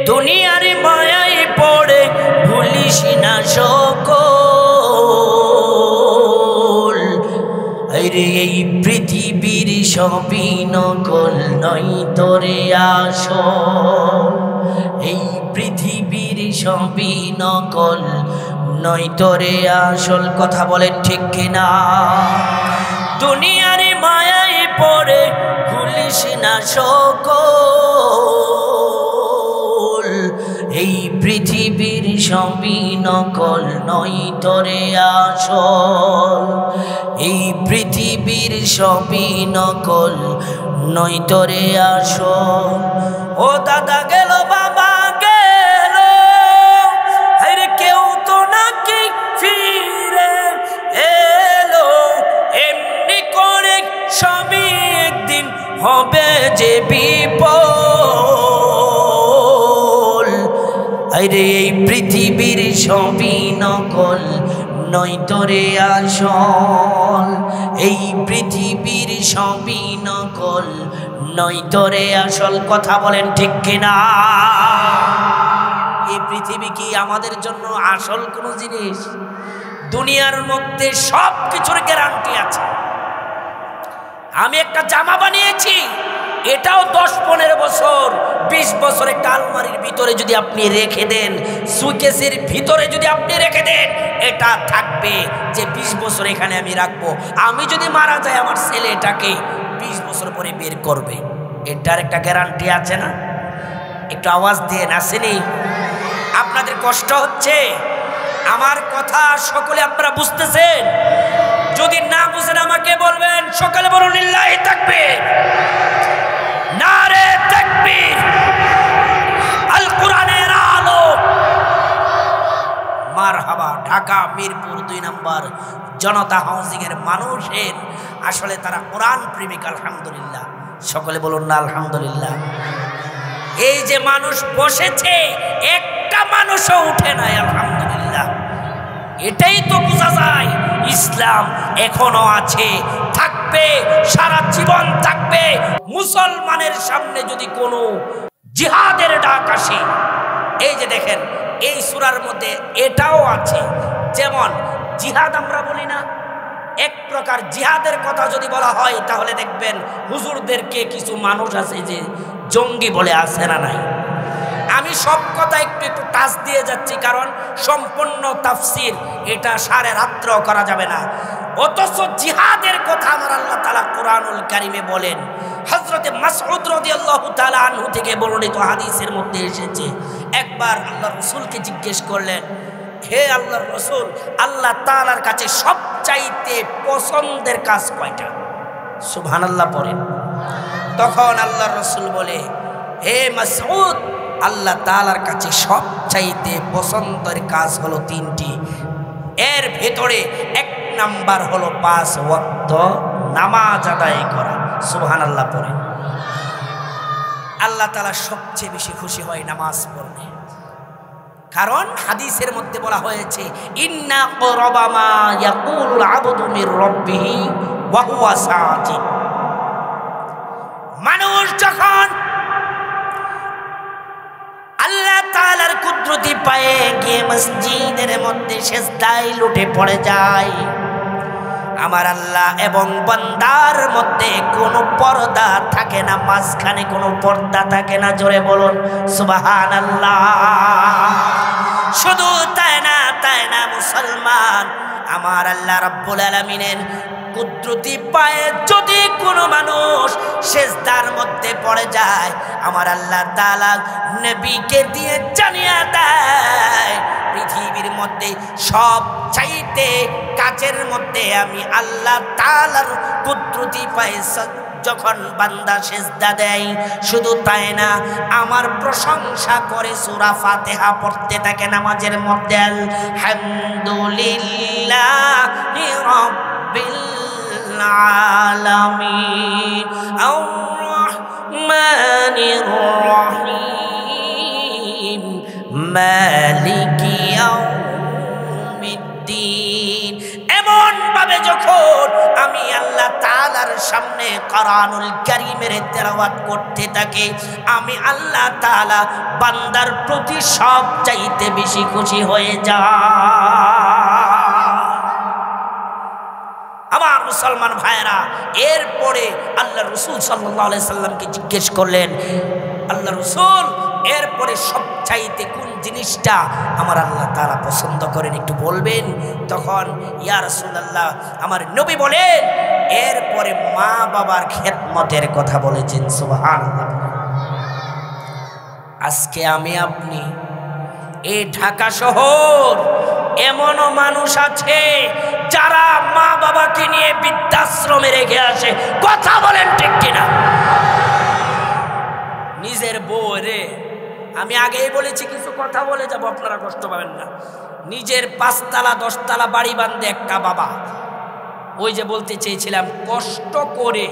দুনিয়ার মায়ায় পড়ে ভুলিস না সকল। আরে এই পৃথিবীর সবই নকল, নয় তোরে আসল। এই পৃথিবীর সবই নকল, নয় তোরে আসল। কথা বলেন ঠিক কিনা? দুনিয়ার মায়ায় পড়ে ভুলিস না সকল। এই পৃথিবীর সবই নকল, নয় তোরে আসল। এই পৃথিবীর সবই নকল, নই তোরে আসল। ও দাদা গেল, বাবা গেল, আরে কেউ তো নাকি ফিরে এলো। এমনি করে সবই একদিন হবে যে বিপদ। আরে এই পৃথিবীর সবই নকল, নই তোরে আসল। এই পৃথিবীর সবই নকল, নই তোরে আসল। কথা বলেন ঠিক কিনা? এই পৃথিবী কি আমাদের জন্য আসল কোনো জিনিস? দুনিয়ার মধ্যে সব কিছুর গ্যারান্টি আছে। আমি একটা জামা বানিয়েছি, এটাও 10-15 বছর 20 বছর একটা আলমারির ভিতরে যদি আপনি রেখে দেন, সুকেসের ভিতরে যদি আপনি রেখে দেন, এটা থাকবে যে 20 বছর এখানে আমি রাখবো। আমি যদি মারা যাই, আমার ছেলে এটাকে 20 বছর পরে বের করবে। এটার একটা গ্যারান্টি আছে না? একটু আওয়াজ দিয়ে আসেনি? আপনাদের কষ্ট হচ্ছে? আমার কথা সকলে আপনারা বুঝতেছেন? যদি না বুঝেন আমাকে বলবেন। সকালে বলুন লিল্লাহি তাকবীর, নারে তাকবীর। আল কোরআনের আলো। মারহাবা। ঢাকা মিরপুর 2 নম্বর জনতা হাউজিং এর মানুষের আসলে তারা কোরআন প্রেমিক। আলহামদুলিল্লাহ। সকলে বলুন না আলহামদুলিল্লাহ। এই যে মানুষ বসেছে, একটা মানুষও উঠে নাই। আলহামদুলিল্লাহ। এটাই তো বোঝা যায় ইসলাম এখনো আছে, থাকবে, সারা জীবন থাকবে। মুসলমানের সামনে যদি কোনো জিহাদের ডাক আসে, এই যে দেখেন এই সূরার মধ্যে এটাও আছে। যেমন জিহাদ আমরা বলি না, এক প্রকার জিহাদের কথা যদি বলা হয় তাহলে দেখবেন হুজুরদেরকে কিছু মানুষ আছে যে জঙ্গি বলে, আছে না নাই? আমি সব কথা একটু একটু টাচ দিয়ে যাচ্ছি, কারণ সম্পূর্ণ তাফসির এটা সাড়ে রাত্র করা যাবে না। অথচ জিহাদের কথা আমার আল্লাহ তাআলা কোরআনুল কারিমে বলেন। হযরতে মাসউদ রাদিয়াল্লাহু তাআলা আনহু থেকে বর্ণিত হাদিসের মধ্যে এসেছে, একবার আল্লাহর রাসূলকে জিজ্ঞেস করলেন, হে আল্লাহর রাসূল, আল্লাহ তাআলার কাছে সবচাইতে পছন্দের কাজ কয়টা? সুবহানাল্লাহ পড়েন। তখন আল্লাহর রাসূল বলে, হে মাসউদ, আল্লাহ তাআলার কাছে সবচাইতে পছন্দের কাজ হলো 3টি। এর ভেতরে 1 নাম্বার হলো 5 ওয়াক্ত নামাজ আদায় করা। সুবহানাল্লাহ পড়ে। আল্লাহ তাআলা সবচেয়ে বেশি খুশি হয় নামাজ পড়লে, কারণ হাদিসের মধ্যে বলা হয়েছে, ইন্না ক্বারাবা মা ইয়াকুলুল আবদু মির রাব্বিহি ওয়া হুয়া সাজিদ। মানুষ যখন আল্লাহ তাআলার কুদরতি পায়ে গিয়ে মসজিদের মধ্যে সিজদায় লুটে পড়ে যায়, আমার আল্লাহ এবং বান্দার মধ্যে কোনো পর্দা থাকে না, মাঝখানে কোনো পর্দা থাকে না। জোরে বলুন সুবহানাল্লাহ। শুধু তাই না মুসলমান, আমার আল্লাহ রাব্বুল আলামিনের কুদরতি পায়ে যদি কোনো মানুষ সিজদার মধ্যে পড়ে যায়, আমার আল্লাহ তাআলা নবীকে দিয়ে জানিয়ে দেয়, পৃথিবীর মধ্যে সব চাইতে কাজের মধ্যে আমি আল্লাহ তাআলার কুদরতি পায়ে যখন বান্দা সিজদা দেয়, শুধু তাই না, আমার প্রশংসা করে সূরা ফাতিহা পড়তে থাকে নামাজের মধ্যে। আলহামদুলিল্লাহি রাব্বিল আলামিন আর রহমানির রহিম মালিকি ইয়াউমিদ্দিন। এমন ভাবে যখন আমি আল্লাহ তাআলার সামনে কোরআনুল কারীমের তেলাওয়াত করতে থাকি, আমি আল্লাহ তাআলা বান্দার প্রতি সব চাইতে বেশি খুশি হয়ে যায়। আমার মুসলমান ভাইরা, এরপরে আল্লাহ রাসূল সাল্লাল্লাহু আলাইহি সাল্লামকে জিজ্ঞেস করলেন, আল্লাহ রাসূল, এরপরে সবচাইতে কোন জিনিসটা আমার আল্লাহ তাআলা পছন্দ করেন একটু বলবেন? তখন ইয়া রাসূলুল্লাহ, আমার নবী বলেন, এরপরে মা বাবার খেদমতের কথা বলেছেন। সুবহানাল্লাহ। আজকে আমি আপনি এই ঢাকা শহর, এমনও মানুষ আছে যারা মা বাবাকে নিয়ে বৃদ্ধাশ্রমে রেখে আসে। কথা বলেন ঠিক কিনা? নিজের বউ রে, আমি আগেই বলেছি কিছু কথা বলে যাব, আপনারা কষ্ট পাবেন না। নিজের 5 তলা 10 তলা বাড়ি বাঁধে একটা বাবা, ওই যে বলতে চেয়েছিলাম, কষ্ট করে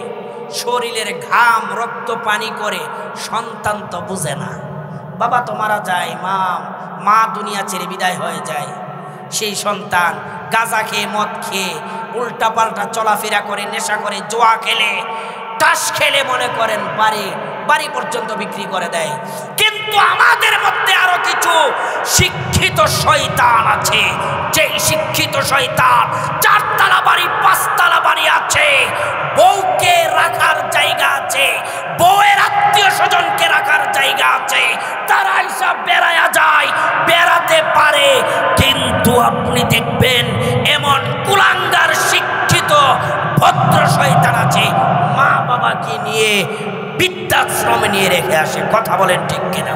শরীরের ঘাম রক্ত পানি করে সন্তান তো বুঝে না। বাবা তো মারা যায়, মা দুনিয়া ছেড়ে বিদায় হয়ে যায়। সেই সন্তান গাঁজা খেয়ে মদ খেয়ে উল্টা পাল্টা চলাফেরা করে, নেশা করে, জুয়া খেলে, তাস খেলে মনে করেন বাড়ি পর্যন্ত বিক্রি করে দেয়। কিন্তু আমাদের মধ্যে আরো কিছু শিক্ষিত শয়তান আছে, যেই শিক্ষিত শয়তান 4 তলা বাড়ি 5 তলা বাড়ি আছে, বউকে রাখার জায়গা আছে, বউয়ের আত্মীয় স্বজনকে রাখার জায়গা আছে, তারা সব বেড়ায়া যায়, বেড়াতে পারে। কিন্তু আপনি দেখবেন এমন কুলাঙ্গার শিক্ষিত ভদ্র শয়তান আছে, মা বাবাকে নিয়ে বৃদ্ধাশ্রমে নিয়ে রেখে আসে। কথা বলেন ঠিক কিনা?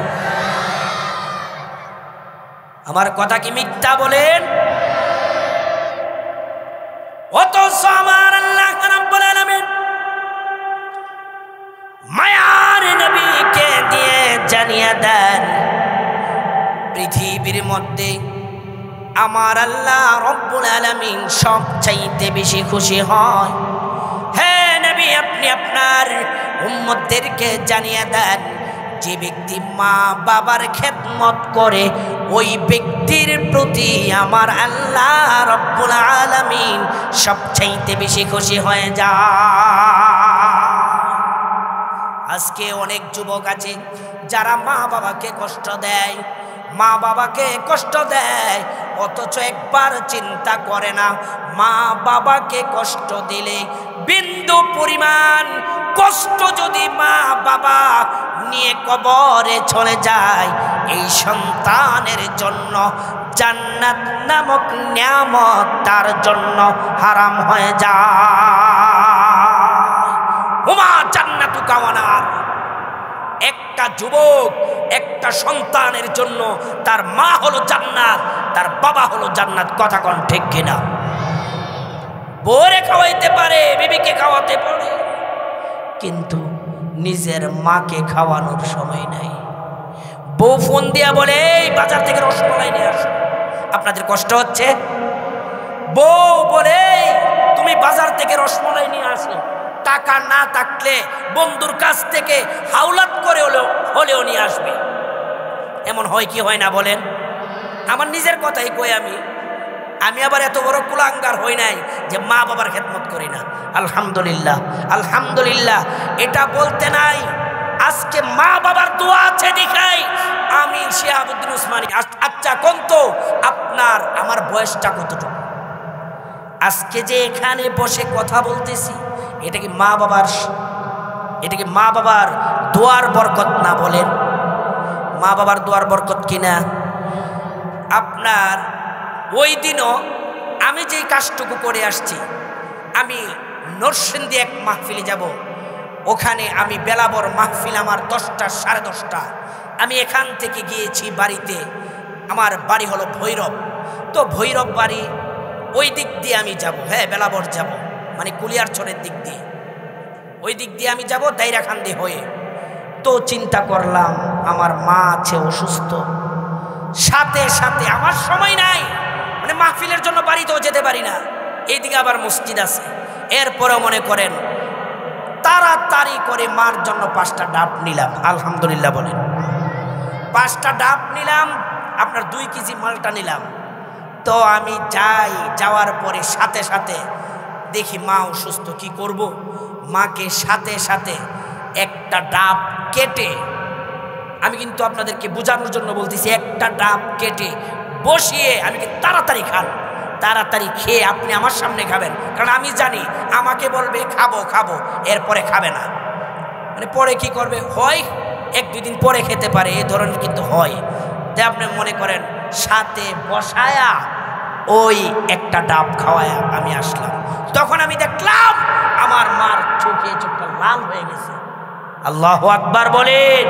আমার কথা কি মিথ্যা বলেন? অথচ আমার আল্লাহ রাব্বুল আলামিন মায়ার নবীকে দিয়ে জানিয়ে দেন, পৃথিবীর মধ্যে আমার আল্লাহ রাব্বুল আলামিন সবচাইতে বেশি খুশি হয়। হে নবী, আপনি আপনার উম্মতদেরকে জানিয়ে দেন, যে ব্যক্তি মা বাবার খেদমত করে ওই ব্যক্তির প্রতি আমার আল্লাহ রাব্বুল আলামিন সবচাইতে বেশি খুশি হয়ে যায়। আজকে অনেক যুবক আছে যারা মা বাবাকে কষ্ট দেয়, অথচ একবার চিন্তা করে না, মা বাবাকে কষ্ট দিলে বিন্দু পরিমাণ কষ্ট যদি মা বাবা নিয়ে কবরে চলে যায়, এই সন্তানের জন্য জান্নাত নামক নিয়ামত তার জন্য হারাম হয়ে যায়। হুমা জান্নাতু কাওয়ানার। একটা যুবক একটা সন্তানের জন্য তার মা হলো জান্নাত, তার বাবা হলো জান্নাত। কথা কোন ঠিক কিনা? বউরে খাওয়াইতে পারে, বিবিকে খাওয়াতে পারে, কিন্তু নিজের মাকে খাওয়ানোর সময় নাই। বউ ফোন দিয়া বলে, এই বাজার থেকে রসমালাই নিয়ে আসো। আপনাদের কষ্ট হচ্ছে? বউ বলে, তুমি বাজার থেকে রসমালাই নিয়ে আসো। টাকা না থাকলে বন্ধুর কাছ থেকে হাওলাত করে হলেও নিয়ে আসবে। এমন হয় কি হয় না বলেন? আমার নিজের কথাই কই, আমি আবার এত বড় কুলাঙ্গার হই নাই যে মা বাবার খেদমত করি না। আলহামদুলিল্লাহ, আলহামদুলিল্লাহ। এটা বলতে নাই, আজকে মা বাবার দোয়া আছে দেখাই আমি শিহাবুদ্দিন উসমানী। আচ্ছা কোন তো আমার বয়সটা কতটুকু? আজকে যে এখানে বসে কথা বলতেছি, এটা কি মা বাবার দোয়ার বরকত না? বলেন, মা বাবার দোয়ার বরকত কিনা? আপনার ওই দিনও আমি যেই কাজটুকু করে আসছি, আমি নরসিংদী এক মাহফিলে যাব, ওখানে আমি বেলাবর মাহফিল আমার 10টা 10:30। আমি এখান থেকে গিয়েছি বাড়িতে, আমার বাড়ি হলো ভৈরব। তো ভৈরব বাড়ি ওই দিক দিয়ে আমি যাব, হ্যাঁ বেলাবর যাব, মানে কুলিয়ারছড়ের দিক দিয়ে, ওই দিক দিয়ে আমি যাব দাইরাখান্দি হয়ে। তো চিন্তা করলাম আমার মা আছে অসুস্থ, সাথে সাথে আমার সময় নাই, মানে মাহফিলের জন্য বাড়িতেও যেতে পারি না, এইদিকে আবার মসজিদ আছে। এরপরেও মনে করেন তাড়াতাড়ি করে মার জন্য 5টা ডাব নিলাম। আলহামদুলিল্লাহ বলেন, 5টা ডাব নিলাম, আপনার 2 কেজি মালটা নিলাম। তো আমি যাওয়ার পরে সাথে সাথে দেখি মা অসুস্থ, কি করব? মাকে সাথে সাথে একটা ডাব কেটে, আমি কিন্তু আপনাদেরকে বোঝানোর জন্য বলতেছি, একটা ডাব কেটে বসিয়ে আমি কি তাড়াতাড়ি খান, তাড়াতাড়ি খেয়ে আপনি আমার সামনে খাবেন, কারণ আমি জানি আমাকে বলবে খাবো খাবো, এরপরে খাবে না, মানে পরে কি করবে, হয় 1-2 দিন পরে খেতে পারে, এই ধরনের কিন্তু হয়। তাই আপনি মনে করেন সাথে বসায়া ওই একটা ডাব খাওয়ায়া আমি আসলাম। তখন আমি দেখলাম আমার মার চোখটা লাল হয়ে গেছে। আল্লাহু আকবার বলেন।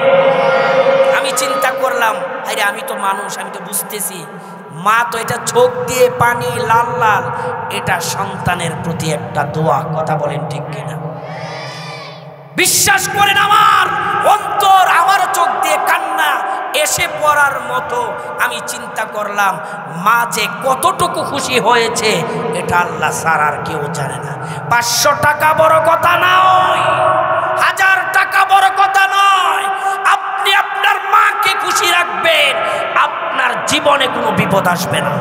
আমি চিন্তা করলাম, আরে আমি তো মানুষ, আমি তো বুঝতেছি মা তো এটা চোখ দিয়ে পানি লাল লাল, এটা সন্তানের প্রতি একটা দোয়া। কথা বলেন ঠিক কিনা? বিশ্বাস করেন আমার অন্তর, আমার চোখ দিয়ে কান্না এসে পড়ার মতো। আমি চিন্তা করলাম মা যে কতটুকু খুশি হয়েছে এটা আল্লাহ ছাড়া আর কেউ জানে না। 500 টাকা বড় কথা নয়, 1000 টাকা বড় কথা নয়। আপনি আপনার মাকে খুশি রাখবেন, আপনার জীবনে কোনো বিপদ আসবে না।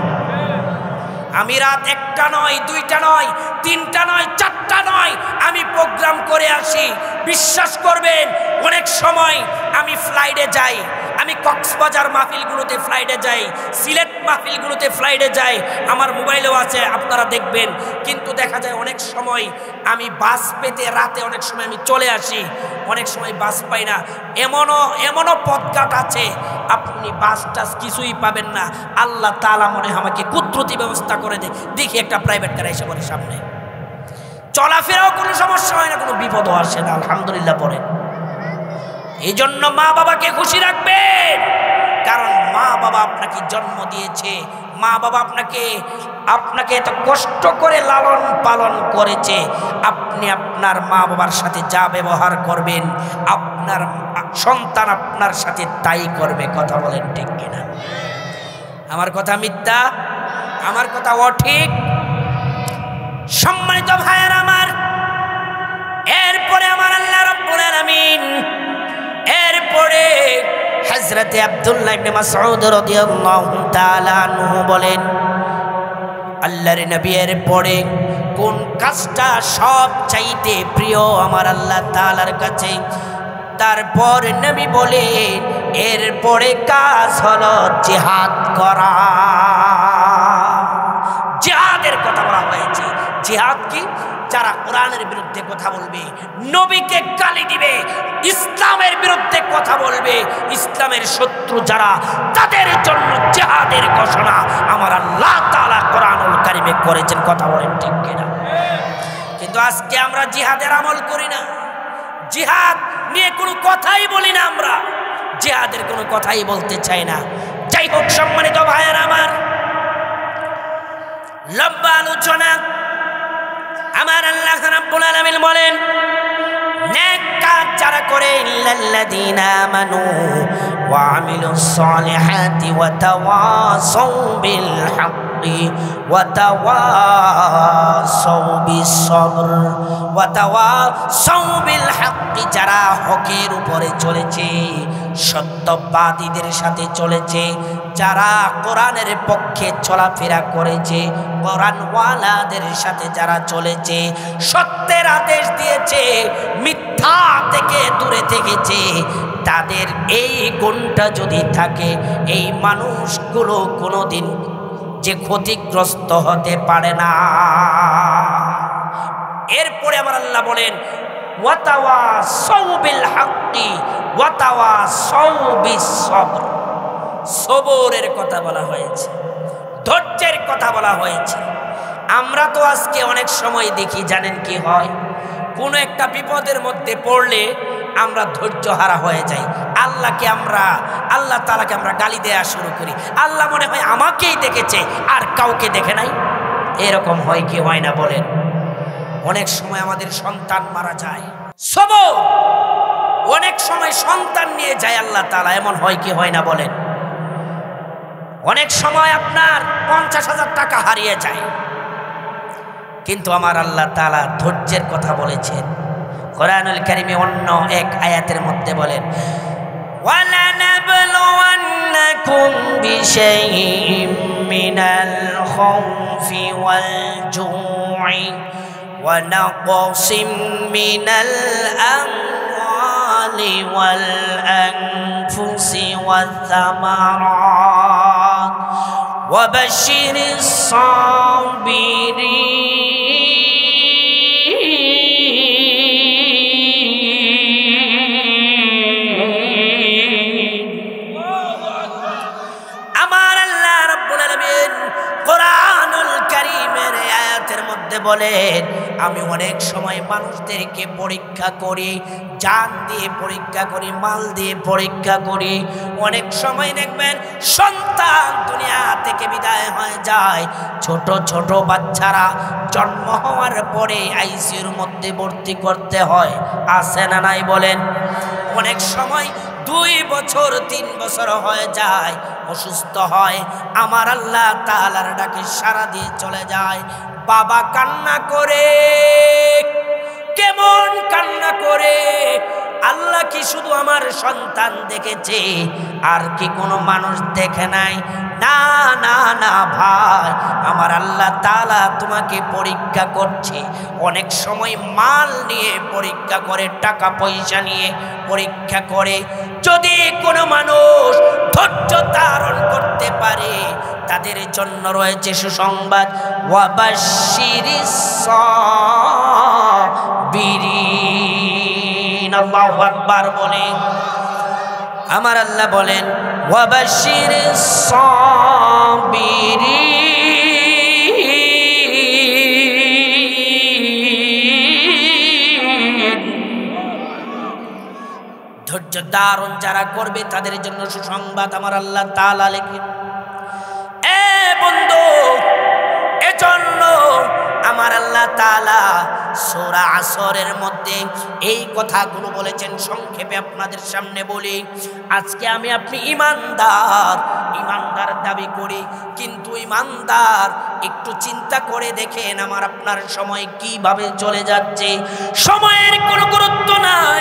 আমি রাত 1টা নয়, 2টা নয়, 3টা নয়, 4টা নয়, আমি প্রোগ্রাম করে আসি। বিশ্বাস করবেন অনেক সময় আমি ফ্লাইটে যাই, আমি কক্সবাজার মাহফিলগুলোতে ফ্লাইটে যাই, সিলেট মাহফিলগুলোতে ফ্লাইটে যাই, আমার মোবাইলেও আছে, আপনারা দেখবেন। কিন্তু দেখা যায় অনেক সময় আমি বাস পেতে রাতে অনেক সময় আমি চলে আসি, অনেক সময় বাস পাই না। এমনও পথঘাট আছে আপনি বাস টাস কিছুই পাবেন না। আল্লাহ তাআলা মনে হয় আমাকে কুদরতি ব্যবস্থা করে দেয়, দেখি একটা প্রাইভেট কার এসে পড়ে সামনে, চলাফেরাও কোনো সমস্যা হয় না, কোনো বিপদও আসে না, আলহামদুলিল্লাহ পড়ে। এই জন্য মা বাবাকে খুশি রাখবেন, কারণ মা বাবা আপনাকে জন্ম দিয়েছে, মা বাবা আপনাকে এত কষ্ট করে লালন পালন করেছে। আপনি আপনার মা বাবার সাথে যা ব্যবহার করবেন আপনার সন্তান আপনার সাথে তাই করবে। কথা বলেন ঠিক কিনা? আমার কথা মিথ্যা? আমার কথা অঠিক? সম্মানিত ভাইয়েরা আমার, এরপরে আমার আল্লাহ রাব্বুল আলামিন এরপরে হযরতে আব্দুল্লাহ ইবনে মাসউদ রাদিয়াল্লাহু তাআলা আনহু বলেন, আল্লাহর নবী এরপরে কোন কাজটা সব চাইতে প্রিয় আমার আল্লাহ তাআলার কাছে? তারপর নবী বলেন এরপরে কাজ হলো জিহাদ করা। জিহাদের কথা বলা হয়েছে। জিহাদ কি? যারা কোরআনের বিরুদ্ধে কথা বলবে, নবীকে গালি দিবে, ইসলামের বিরুদ্ধে কথা বলবে, ইসলামের শত্রু যারা, তাদের জন্য জিহাদের ঘোষণা আমার আল্লাহ তাআলা কোরআনুল কারীমে করেছেন। কথা বলেন ঠিক কিনা? কিন্তু আজকে আমরা জিহাদের আমল করি না, জিহাদ নিয়ে কোনো কথাই বলি না, আমরা জিহাদের কোনো কথাই বলতে চাই না। যাই হোক সম্মানিত ভাইয়েরা আমার, লম্বা আলোচনা। আমার আল্লাহ রাব্বুল আলামিন বলেন নেক কাজ যারা করে, ইল্লাল্লাযীনা আমানু ওয়া আমিলুস সালিহাতি ওয়া তাওয়াসাউ বিল হাক্কি ওয়া তাওয়াসাউ বিস সবর ওয়া তাওয়াসাউ বিল হাক্কি, যারা হকের উপরে চলেছে, সত্যবাদীদের সাথে চলেছে, যারা কোরআনের পক্ষে চলাফেরা করেছে, কোরআনওয়ালাদের সাথে যারা চলেছে, সত্যের আদেশ দিয়েছে, মিথ্যা থেকে দূরে থেকেছে, তাদের এই গুণটা যদি থাকে, এই মানুষগুলো কোনোদিন যে ক্ষতিগ্রস্ত হতে পারে না। এরপরে আমার আল্লাহ বলেন ওয়াতাওয়াসাউ বিল হাক্কি ওয়াতাওয়াসাউ বিস সবর। সবরের কথা বলা হয়েছে, ধৈর্যের কথা বলা হয়েছে। আমরা তো আজকে অনেক সময় দেখি, জানেন কি হয়? কোনো একটা বিপদের মধ্যে পড়লে আমরা ধৈর্য হারা হয়ে যাই, আল্লাহ তাআলাকে আমরা গালি দেয়া শুরু করি। আল্লাহ মনে হয় আমাকেই দেখেছে আর কাউকে দেখে নাই। এরকম হয় কি হয় না বলেন? অনেক সময় আমাদের সন্তান মারা যায়, সবর অনেক সময় সন্তান নিয়ে যায় আল্লাহ তাআলা, এমন হয় কি হয় না বলেন? অনেক সময় আপনার 50,000 টাকা হারিয়ে যায়, কিন্তু আমার আল্লাহ তাআলা ধৈর্যের কথা বলেছেন। কোরআনুল কারীমে অন্য এক আয়াতের মধ্যে বলেন ওয়ালানাবলুওয়ান্নাকুম বিশাইইম মিনাল খাউফি ওয়াল জু'i ওয়া নাকসিম মিনাল আমওয়ালি ওয়াল আনফুসি ওয়াথ থামারাত ওয়া বাশশিরিস সাবিরিন। বলেন আমি অনেক সময় মানুষদেরকে পরীক্ষা করি, জান দিয়ে পরীক্ষা করি, মাল দিয়ে পরীক্ষা করি। অনেক সময় দেখবেন সন্তান দুনিয়া থেকে বিদায় হয়ে যায়, ছোট ছোট বাচ্চারা জন্ম হওয়ার পরে আইসিইউর মধ্যে ভর্তি করতে হয়, আছে না নাই বলেন? অনেক সময় 2 বছর 3 বছর হয়ে যায়, অসুস্থ হয়, আমার আল্লাহ তাআলার ডাকে সাড়া দিয়ে চলে যায়। বাবা কান্না করে, কেমন কান্না করে, আল্লাহ কি শুধু আমার সন্তান দেখেছে আর কি কোনো মানুষ দেখে নাই? না না না ভাই, আমার আল্লাহ তাআলা তোমাকে পরীক্ষা করছে। অনেক সময় মাল নিয়ে পরীক্ষা করে, টাকা পয়সা নিয়ে পরীক্ষা করে। যদি কোনো মানুষ ধৈর্য ধারণ করতে পারে তাদের জন্য রয়েছে সুসংবাদ। ওয়াবাশশিরিস সাবিরিন, আল্লাহু আকবার বলে আমার আল্লাহ বলেন ওয়াবাশশিরিস সাবিরিন, ধৈর্য ধারণ যারা করবে তাদের জন্য সুসংবাদ আমার আল্লাহ তাআলা লেখেন। এ বন্ধু, এজন্য আমার আল্লাহ তাআলা সূরা আসরের মধ্যে এই কথাগুলো বলেছেন। সংক্ষেপে আপনাদের সামনে বলি, আজকে আমি আপনি ইমানদার দাবি করি, কিন্তু ইমানদার একটু চিন্তা করে দেখেন আমার আপনার সময় কিভাবে চলে যাচ্ছে। সময়ের কোনো গুরুত্ব নাই,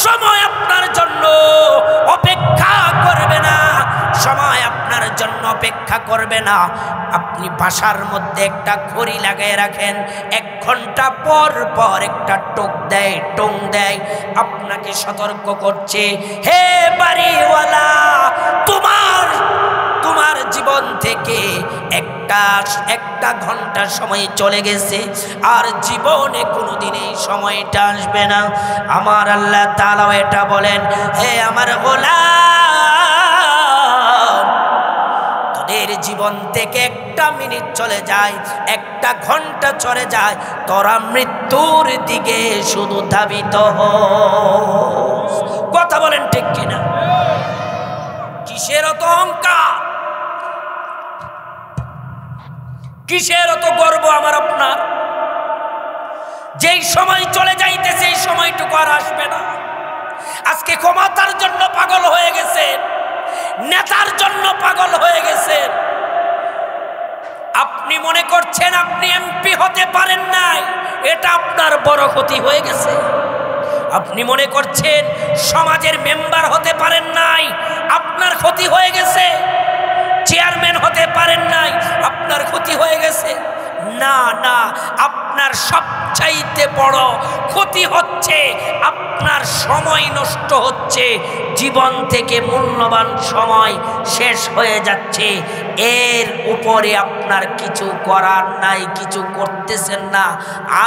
সময় আপনার জন্য অপেক্ষা করবে না, সময় আপনার জন্য অপেক্ষা করবে না। আপনি বাসার মধ্যে একটা ঘড়ি লাগিয়ে রাখেন, 1 ঘন্টা পর পর একটা টং দেয়, আপনাকে সতর্ক করছে, হে বাড়িওয়ালা, তোমার জীবন থেকে একটা ঘন্টা সময় চলে গেছে, আর জীবনে কোনোদিন এই সময়টা আসবে না। আমার আল্লাহ তাআলা এটা বলেন, হে আমার গোলাম, তোদের জীবন থেকে 1 মিনিট চলে যায়, 1 ঘন্টা চলে যায়, তোরা মৃত্যুর দিকে শুধু ধাবিত হোস। কথা বলেন ঠিক কিনা? কিসের অত অহংকার, কিসের অত গর্ব আমার আপনার? যেই সময় চলে যাইতে সেই সময়টুকু আর আসবে না। আজকে ক্ষমতার জন্য পাগল হয়ে গেছে, নেতার জন্য পাগল হয়ে গেছে। আপনি মনে করছেন আপনি এমপি হতে পারেন নাই, এটা আপনার বড় ক্ষতি হয়ে গেছে। আপনি মনে করছেন সমাজের মেম্বার হতে পারেন নাই, আপনার ক্ষতি হয়ে গেছে। চেয়ারম্যান হতে পারেন নাই, আপনার ক্ষতি হয়ে গেছে। না না, আপনার সবচাইতে বড় ক্ষতি হচ্ছে আপনার সময় নষ্ট হচ্ছে, জীবন থেকে মূল্যবান সময় শেষ হয়ে যাচ্ছে। এর উপরে আপনার কিছু করার নাই, কিছু করতেছেন না,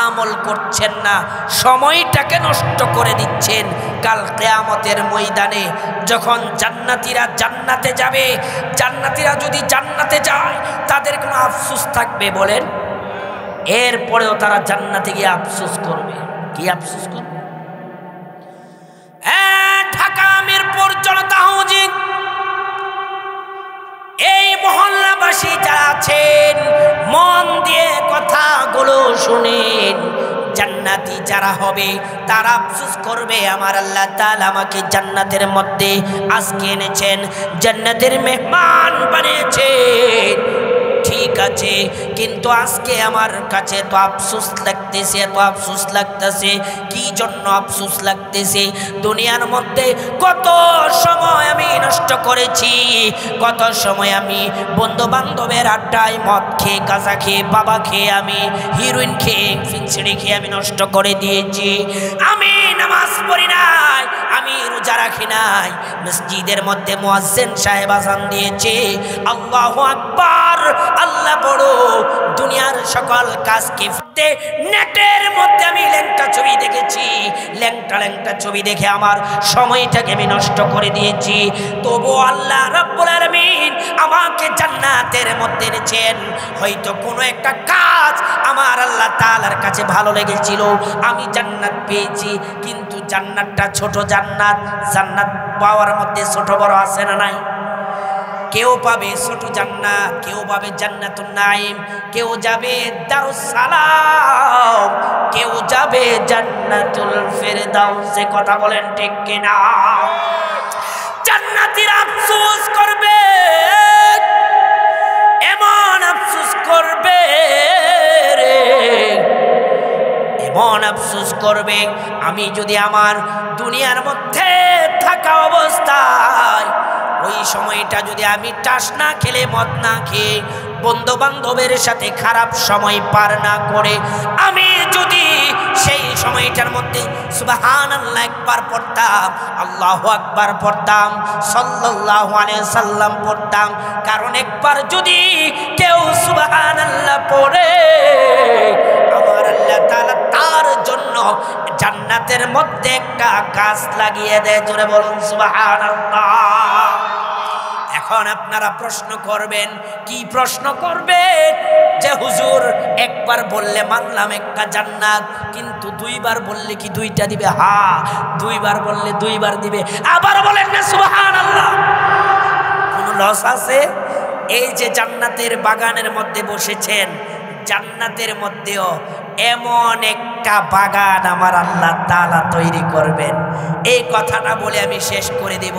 আমল করছেন না, সময়টাকে নষ্ট করে দিচ্ছেন। কাল কিয়ামতের ময়দানে যখন জান্নাতীরা জান্নাতে যাবে, জান্নাতীরা যদি জান্নাতে যায় তাদের কোনো আফসোস থাকবে বলেন? এরপরেও তারা জান্নাতে গিয়ে আফসোস করবে। কি আফসোস করবে? ঢাকা মিরপুর জনতা হাউজিং, এই মহল্লাবাসী যারা আছেন মন দিয়ে কথাগুলো শুনেন। জান্নাতি যারা হবে তারা আফসোস করবে, আমার আল্লাহ তাআলা আমাকে জান্নাতের মধ্যে আজকে এনেছেন, জান্নাতের মেহমান বানিয়েছেন। ঠিক আছে, কিন্তু আজকে আমার কাছে তো আফসোস লাগতেছে, এত আফসোস লাগতেছে। কি জন্য আফসোস লাগতেছে? দুনিয়ার মধ্যে কত সময় আমি নষ্ট করেছি, কত সময় আমি বন্ধু বান্ধবের আড্ডায় মদ খেয়ে, গাঁজা খেয়ে, বাবা খেয়ে, আমি হিরোইন খেয়ে, ফিনসিডি খেয়ে আমি নষ্ট করে দিয়েছি। আমি নামাজ পড়ি নাই, আমি রোজা রাখি নাই, মসজিদের মধ্যে মুয়াজ্জিন সাহেব আযান দিয়েছে, আল্লাহু আকবার, আল্লাহ বড়। দুনিয়ার সকল কাজকে নেটের মধ্যে আমি ল্যাংটা ছবি দেখেছি, ল্যাংটা ছবি দেখে আমার সময়টাকে আমি নষ্ট করে দিয়েছি। তবু আল্লাহ রাব্বুল আলামিন আমাকে জান্নাতের মধ্যে এনেছেন। হয়তো কোনো একটা কাজ আমার আল্লাহ তাআলার কাছে ভালো লেগেছিল, আমি জান্নাত পেয়েছি। কিন্তু জান্নাতটা ছোট জান্নাত। জান্নাত পাওয়ার মধ্যে ছোট বড় আছে না নাই? কেউ পাবে ছোট জান্নাত, কেউ পাবে জান্নাতুন নাঈম, কেউ যাবে দারুস সালাম, কেউ যাবে জান্নাতুল ফেরদাউস। কথা বলেন ঠিক কিনা? জান্নাতীরা আফসোস করবে, এমন আফসোস করবে রে, এমন আফসোস করবে, আমি যদি আমার দুনিয়ার মধ্যে থাকা অবস্থায় ওই সময়টা যদি আমি টাস না খেলে, মদ না খেয়ে, বন্ধু বান্ধবের সাথে খারাপ সময় পার না করে, আমি যদি সেই সময়টার মধ্যে সুবহানাল্লাহ একবার পড়তাম, আল্লাহু আকবার পড়তাম, সাল্লাল্লাহু আলাইহি সাল্লাম পড়তাম। কারণ একবার যদি কেউ সুবহানাল্লাহ পড়ে, আমার আল্লাহ তাআলা তার জন্য জান্নাতের মধ্যে একটা গাছ লাগিয়ে দেয়। জোরে বলুন সুবহানাল্লাহ। এখন আপনারা প্রশ্ন করবেন, কি প্রশ্ন করবেন? যে হুজুর একবার বললে মানলাম একটা জান্নাত, কিন্তু দুইবার বললে কি দুইটা দিবে? হ্যাঁ, দুইবার বললে দুইবার দিবে। আবার বলেন না সুবহানাল্লাহ। কোন লস আছে? এই যে জান্নাতের বাগানের মধ্যে বসেছেন, জান্নাতের মধ্যেও এমন একটা বাগান আমার আল্লাহ তাআলা তৈরি করবেন। এই কথাটা বলে আমি শেষ করে দেব।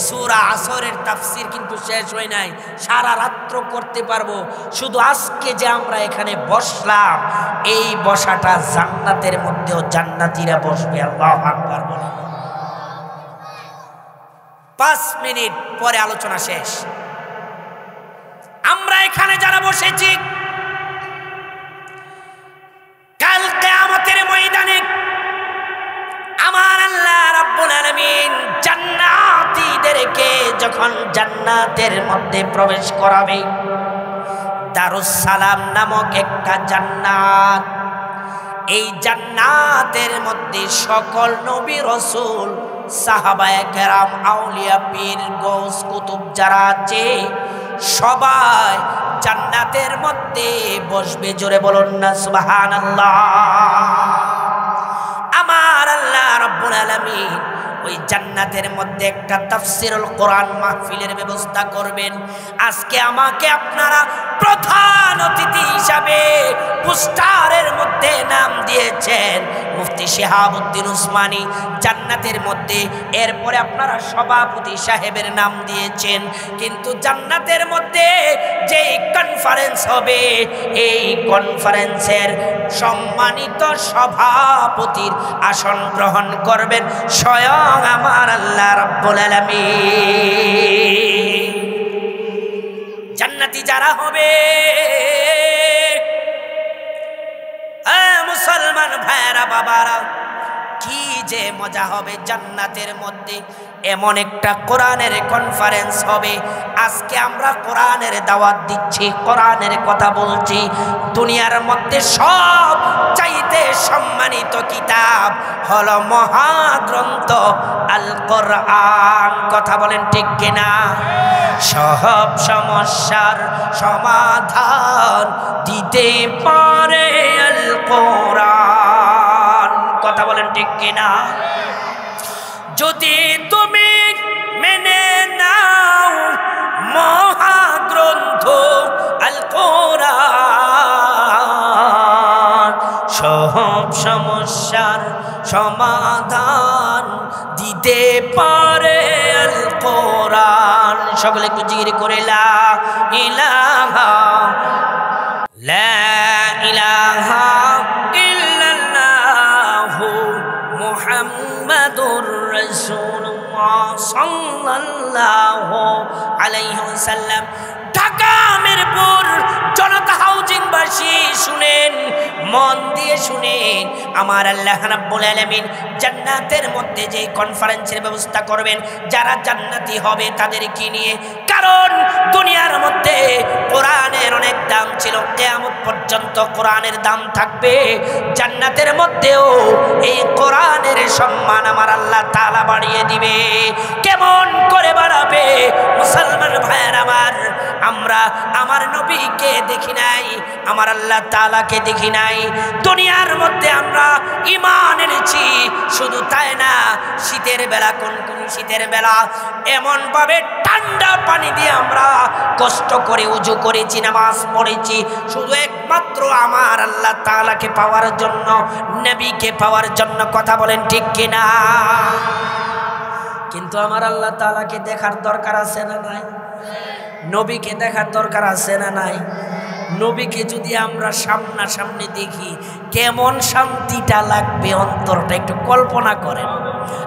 সূরা আসরের তাফসীর কিন্তু শেষ হয় নাই, সারা রাত্র করতে পারবো। শুধু আজকে যে আমরা এখানে বসলাম, এই বসাটা জান্নাতের মধ্যেও জান্নাতীরা বসবে। আল্লাহু আকবার বলে 5 মিনিট পরে আলোচনা শেষ। আমরা এখানে যারা বসেছি, কাল কিয়ামতের ময়দানে আমার আল্লাহ রাব্বুল আলামিন জান্নাতীদেরকে যখন জান্নাতের মধ্যে প্রবেশ করাবে, দারুস সালাম নামক একটা জান্নাত, এই জান্নাতের মধ্যে সকল নবী রাসূল, সাহাবায়ে কেরাম, আউলিয়া, পীর, গৌস, কুতুব যারা আছে সবাই জান্নাতের মধ্যে বসবে। জোরে বলুন না সুবহানাল্লাহ। আমার আল্লাহ রাব্বুল আলামিন ওই জান্নাতের মধ্যে একটা তাফসীরুল কোরআন মাহফিলের ব্যবস্থা করবেন। আজকে আমাকে আপনারা প্রধান অতিথি হিসাবে পোস্টারের মধ্যে নাম দিয়েছেন মুফতি শিহাবউদ্দিন উসমানী জান্নাতের মধ্যে। এরপরে আপনারা সভাপতি সাহেবের নাম দিয়েছেন, কিন্তু জান্নাতের মধ্যে যে কনফারেন্স হবে, এই কনফারেন্সের সম্মানিত সভাপতির আসন গ্রহণ করবেন স্বয়ং আমার আল্লাহ রাব্বুল আলামিন। জান্নাতি যারা হবে, মুসলমান ভাইরা বাবারা, কি যে মজা হবে জান্নাতের মধ্যে। এমন একটা কোরআনের কনফারেন্স হবে। আজকে আমরা কোরআনের দাওয়াত দিচ্ছি, কোরআনের কথা বলছি। দুনিয়ার মধ্যে সব চাইতে সম্মানিত কিতাব হলো মহাগ্রন্থ আল কোরআন। কথা বলেন ঠিক কিনা? সব সমস্যার সমাধান দিতে পারে আল কোরআন। কথা বলেন ঠিক কিনা? যদি তুমি মেনে নাও মহাগ্রন্থ আল কোরআন, সব সমস্যার সমাধান দিতে পারে আল কোরআন। সকলে একটু জিকির করে লা ইলাহা লা ইলাহা ইল্লাল্লাহু মুহাম্মাদুর রাসূলুল্লাহ সাল্লাল্লাহু আলাইহি ওয়াসাল্লাম। ঢাকা মিরপুর জনতা হাউজিংবাসী শুনেন, মন দিয়ে শুনেন। আমার আল্লাহ রাব্বুল আলামিন জান্নাতের মধ্যে যে কনফারেন্সের ব্যবস্থা করবেন যারা জান্নাতি হবে তাদেরকে নিয়ে। কারণ দুনিয়ার মধ্যে কোরআনের অনেক দাম ছিল, কিয়ামত পর্যন্ত পর্যন্ত কোরআনের দাম থাকবে, জান্নাতের মধ্যেও এই কোরআনের সম্মান আমার আল্লাহ তাআলা বাড়িয়ে দিবে। কেমন করে বাড়াবে? মুসলমান ভাইয়ের আমরা আমার নবীকে দেখি নাই, আমার আল্লাহ তাআলাকে দেখি নাই। দুনিয়ার মধ্যে আমরা ঈমান এনেছি, শুধু তাই না, শীতের বেলা কোন শীতের বেলা এমন ভাবে ঠান্ডা পানি দিয়ে আমরা কষ্ট করে ওযু করেছি, নামাজ পড়েছি, শুধু একমাত্র আমার আল্লাহ তাআলাকে পাওয়ার জন্য, নবীকে পাওয়ার জন্য। কথা বলেন ঠিক কিনা? কিন্তু আমার আল্লাহ তাআলাকে দেখার দরকার আছে না নাই? নবীকে দেখার দরকার আছে না নাই? নবীকে যদি আমরা সামনাসামনি দেখি কেমন শান্তিটা লাগবে, অন্তরটা একটু কল্পনা করেন।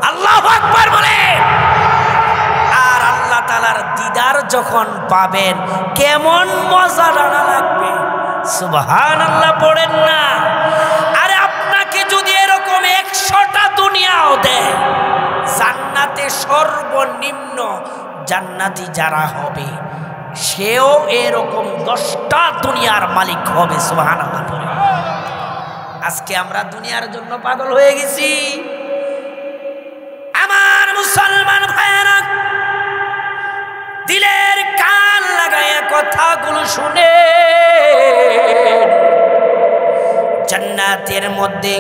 আল্লাহু আকবার বলেন। আর আল্লাহ তাআলার দিদার যখন পাবেন কেমন মজাটা লাগবে, সুবহানাল্লাহ পড়েন না? আরে আপনাকে যদি এরকম 100টা দুনিয়াও দেয়, জান্নাতে সর্বনিম্ন জান্নাতি যারা হবে সেও এরকম 10টা দুনিয়ার মালিক হবে। সুবহানাল্লাহ পড়েন। আজকে আমরা দুনিয়ার জন্য পাগল হয়ে গেছি। আমার মুসলমান ভাইয়েরা, দিলের কান লাগাইয়া কথাগুলো শুনে, জান্নাতের মধ্যে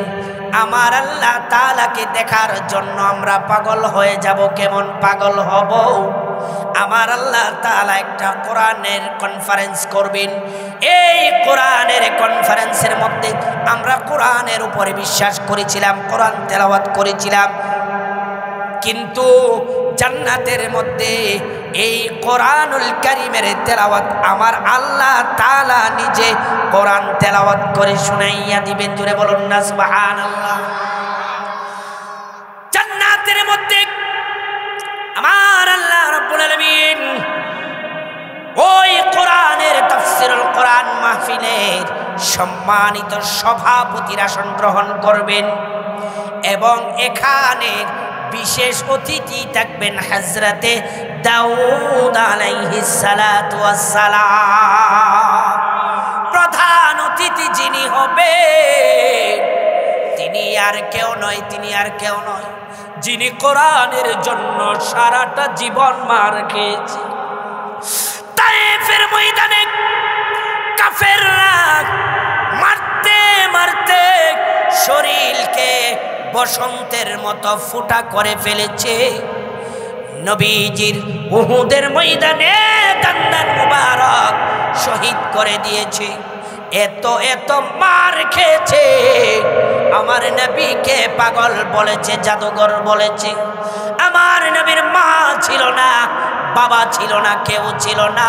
আমার আল্লাহ তাআলাকে দেখার জন্য আমরা পাগল হয়ে যাব। কেমন পাগল হব? আমার আল্লাহ তাআলা একটা কোরআনের কনফারেন্স করবেন। এই কোরআনের কনফারেন্সের মধ্যে আমরা কোরআনের উপরে বিশ্বাস করেছিলাম, কোরআন তেলাওয়াত করেছিলাম, কিন্তু জান্নাতের মধ্যে এই কোরআনুল কারীমের তেলাওয়াত আমার আল্লাহ তাআলা নিজে কোরআন তেলাওয়াত করে শুনাইয়া দিবেন। জোরে বলুন না সুবহানাল্লাহ। জান্নাতের মধ্যে আমার আল্লাহ রাব্বুল আলামিন ওই কোরআনের তাফসীরুল কোরআন মাহফিলের সম্মানিত সভাপতির আসন গ্রহণ করবেন এবং এখানে বিশেষ অতিথি থাকবেন হযরতে দাউদ আলাইহিস সালাতু ওয়াস সালাম। প্রধান অতিথি যিনি হবে তিনি আর কেউ নয়, যিনি কোরআনের জন্য সারাটা জীবন মার খেয়েছে। তায়েফের ময়দানে কাফেররা মারতে মারতে শরীরকে বসন্তের মতো ফুটা করে ফেলেছে। নবীজির উহুদের ময়দানে দান্দান মুবারক শহীদ করে দিয়েছে। এত মার খেয়েছে, আমার নবীকে পাগল বলেছে, জাদুঘর বলেছে। আমার নবীর মা ছিল না, বাবা ছিল না, কেউ ছিল না,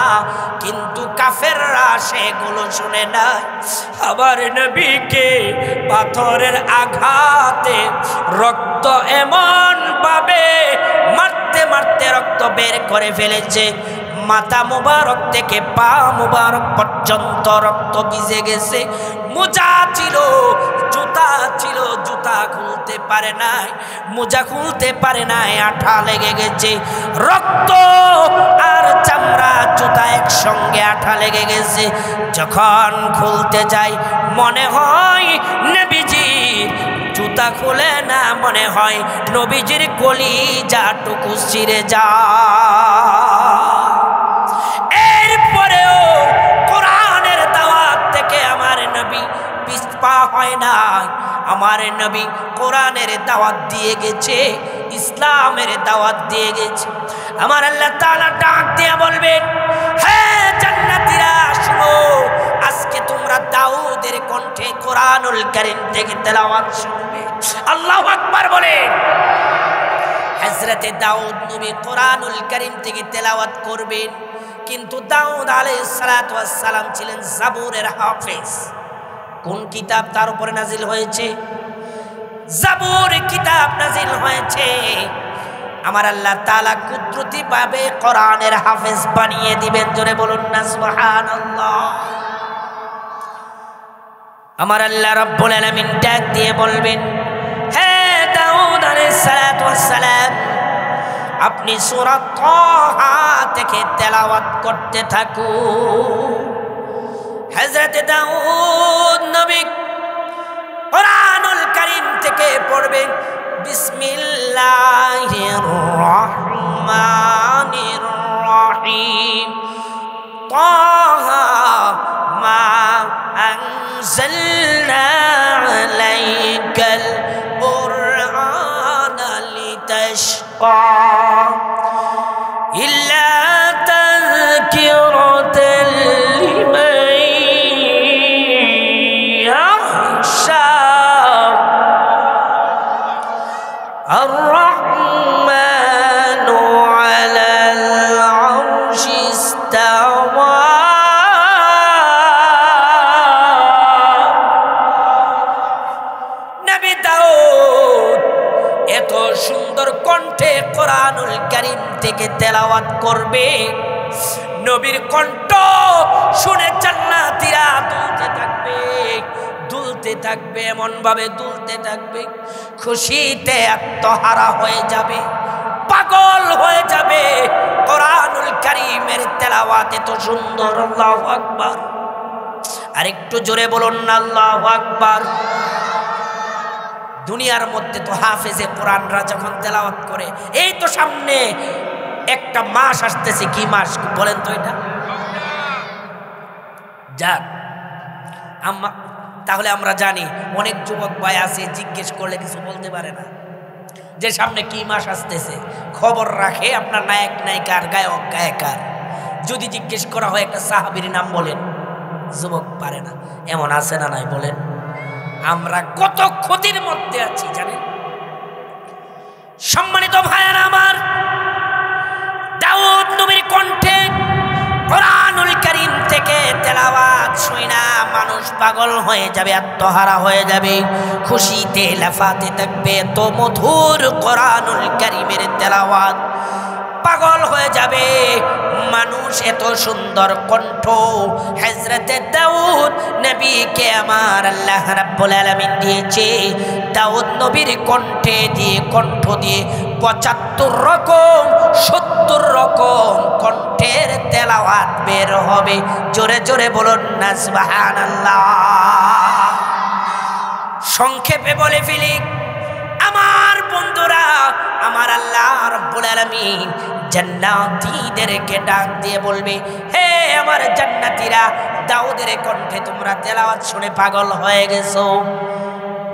কিন্তু কাফেররা সেগুলো শুনে না। আমার নবীকে পাথরের আঘাতে রক্ত এমন ভাবে মারতে মারতে রক্ত বের করে ফেলেছে, মাথা মুবারক থেকে পা মুবারক পর্যন্ত রক্ত ভিজে গেছে। মোজা ছিল, জুতা ছিল, জুতা খুলতে পারে নাই, মোজা খুলতে পারে নাই, আঠা লেগে গেছে। রক্ত আর চামড়া জুতা একসঙ্গে আঠা লেগে গেছে। যখন খুলতে যাই মনে হয় নবীজি জুতা খুলে না, মনে হয় নবীজির কলিজাটুকু ছিঁড়ে যায়। এরপরেও কোরআনের দাওয়াত থেকে আমার নবী পিছপা হয় না। আমার নবী কোরআনের দাওয়াত দিয়ে গেছে, ইসলামের দাওয়াত দিয়ে গেছে। আমার আল্লাহ তাআলা ডাক দিয়ে বলবেন, হ্যাঁ জান্নাতীরা শুনো, আজকে তোমরা দাউদের কণ্ঠে কোরআনুল কারীম থেকে তেলাওয়াত শুনবে। আল্লাহু আকবার বলেন। হযরতে দাউদ নবী কোরআনুল কারীম থেকে তেলাওয়াত করবেন, কিন্তু দাউদ আলাইহিস সালাতু ওয়াস সালাম ছিলেন জাবুরের হাফেজ। কোন কিতাব তার উপরে নাজিল হয়েছে? জাবুর কিতাব নাজিল হয়েছে। আমার আল্লাহ তাআলা কুদরতি ভাবে কোরআনের হাফেজ বানিয়ে দিবেন। জোরে বলুন না সুবহানাল্লাহ। আমার আল্লাহ রাব্বুল আলামিন ডাক দিয়ে বলবেন, হে দাউদ আলাইহিস সালাতু ওয়াস সালাম, আপনি সূরা তাহা থেকে তেলাওয়াত করতে থাকুন। হযরতে দাউদ নবী কুরআনুল কারীম থেকে পড়বেন বিসমিল্লাহির রহমানির রহিম তাহা মা আনজালনা আলাইকাল কুরআনা লিতাশকা ইল্লা তাযকিরাতাল লিমান ইয়াখশা الرحمن على العرش استوى নবী দাউদ এত সুন্দর কণ্ঠে কোরআনুল কারীম থেকে তেলাওয়াত করবে নবীর কণ্ঠ শুনে জান্নাতীরা দুলতে থাকবে এমন ভাবে দুলতে থাকবে খুশিতে আত্মহারা হয়ে যাবে পাগল হয়ে যাবে কোরআনুল কারীমের তেলাওয়াত এত সুন্দর আল্লাহু আকবার আরেকটু জোরে বলুন না আল্লাহু আকবার দুনিয়ার মধ্যে তো হাফেজে কোরআনরা যখন তেলাওয়াত করে এই তো সামনে একটা মাস আসতেছে কি মাস বলেন তো এটা যাক তাহলে আমরা জানি অনেক যুবক ভাই আছে জিজ্ঞেস করলে কিছু বলতে পারে না যে সামনে কি মাস আসতেছে খবর রাখে আপনার নায়ক নায়িকার গায়ক গায়িকার যদি জিজ্ঞেস করা হয় একটা সাহাবীর নাম বলেন যুবক পারে না এমন আছে না নাই বলেন আমরা কত ক্ষতির মধ্যে আছি জানেন সম্মানিত ভাইয়েরা আমার দাউদ নবীর কণ্ঠে কোরআনুল কারীম থেকে তেলাওয়াত শুনা মানুষ পাগল হয়ে যাবে আত্মহারা হয়ে যাবে খুশিতে লাফাতে থাকবে তো মধুর কোরআনুল কারীমের তেলাওয়াত পাগল হয়ে যাবে মানুষ এত সুন্দর কণ্ঠ হযরতে দাউদ নবীকে আমার আল্লাহ রাব্বুল আলামিন দিয়েছে দাউদ নবীর কণ্ঠে দিয়ে কণ্ঠ দিয়ে ৭৫ রকম ৭০ রকম কণ্ঠের তেলাওয়াত বের হবে জোরে জোরে বলুন না সুবহানাল্লাহ সংক্ষেপে বলে ফেলি আমার বন্ধুরা আমার আল্লাহ রাব্বুল আলামিন জান্নাতীদেরকে ডাক দিয়ে বলবে হে আমার জান্নাতীরা দাউদের কণ্ঠে তোমরা তেলাওয়াত শুনে পাগল হয়ে গেছো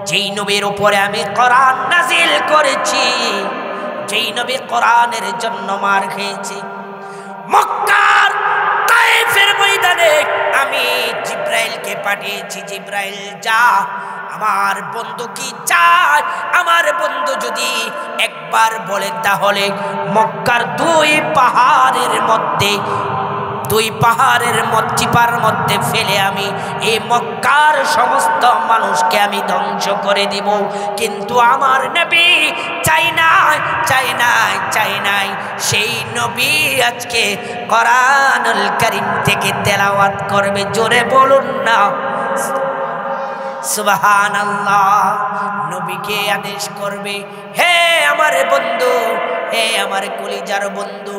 যেই নবীর উপরে আমি কোরআন নাজিল করেছি যেই নবী কোরআনের জন্য মার খেয়েছি মক্কার তায়েফের ময়দানে আমি জিব্রাইলকে পাঠিয়েছি জিব্রাইল যা আমার বন্ধু কি চায় আমার বন্ধু যদি একবার বলে তাহলে মক্কার দুই পাহাড়ের চিপার মধ্যে ফেলে আমি এই মক্কার সমস্ত মানুষকে আমি ধ্বংস করে দিব কিন্তু আমার নবী চাই নাই সেই নবী আজকে কোরআনুল কারীম থেকে তেলাওয়াত করবে জোরে বলুন না সুবহানাল্লাহ নবীকে আদেশ করবে হে আমার বন্ধু হে আমার কলিজার বন্ধু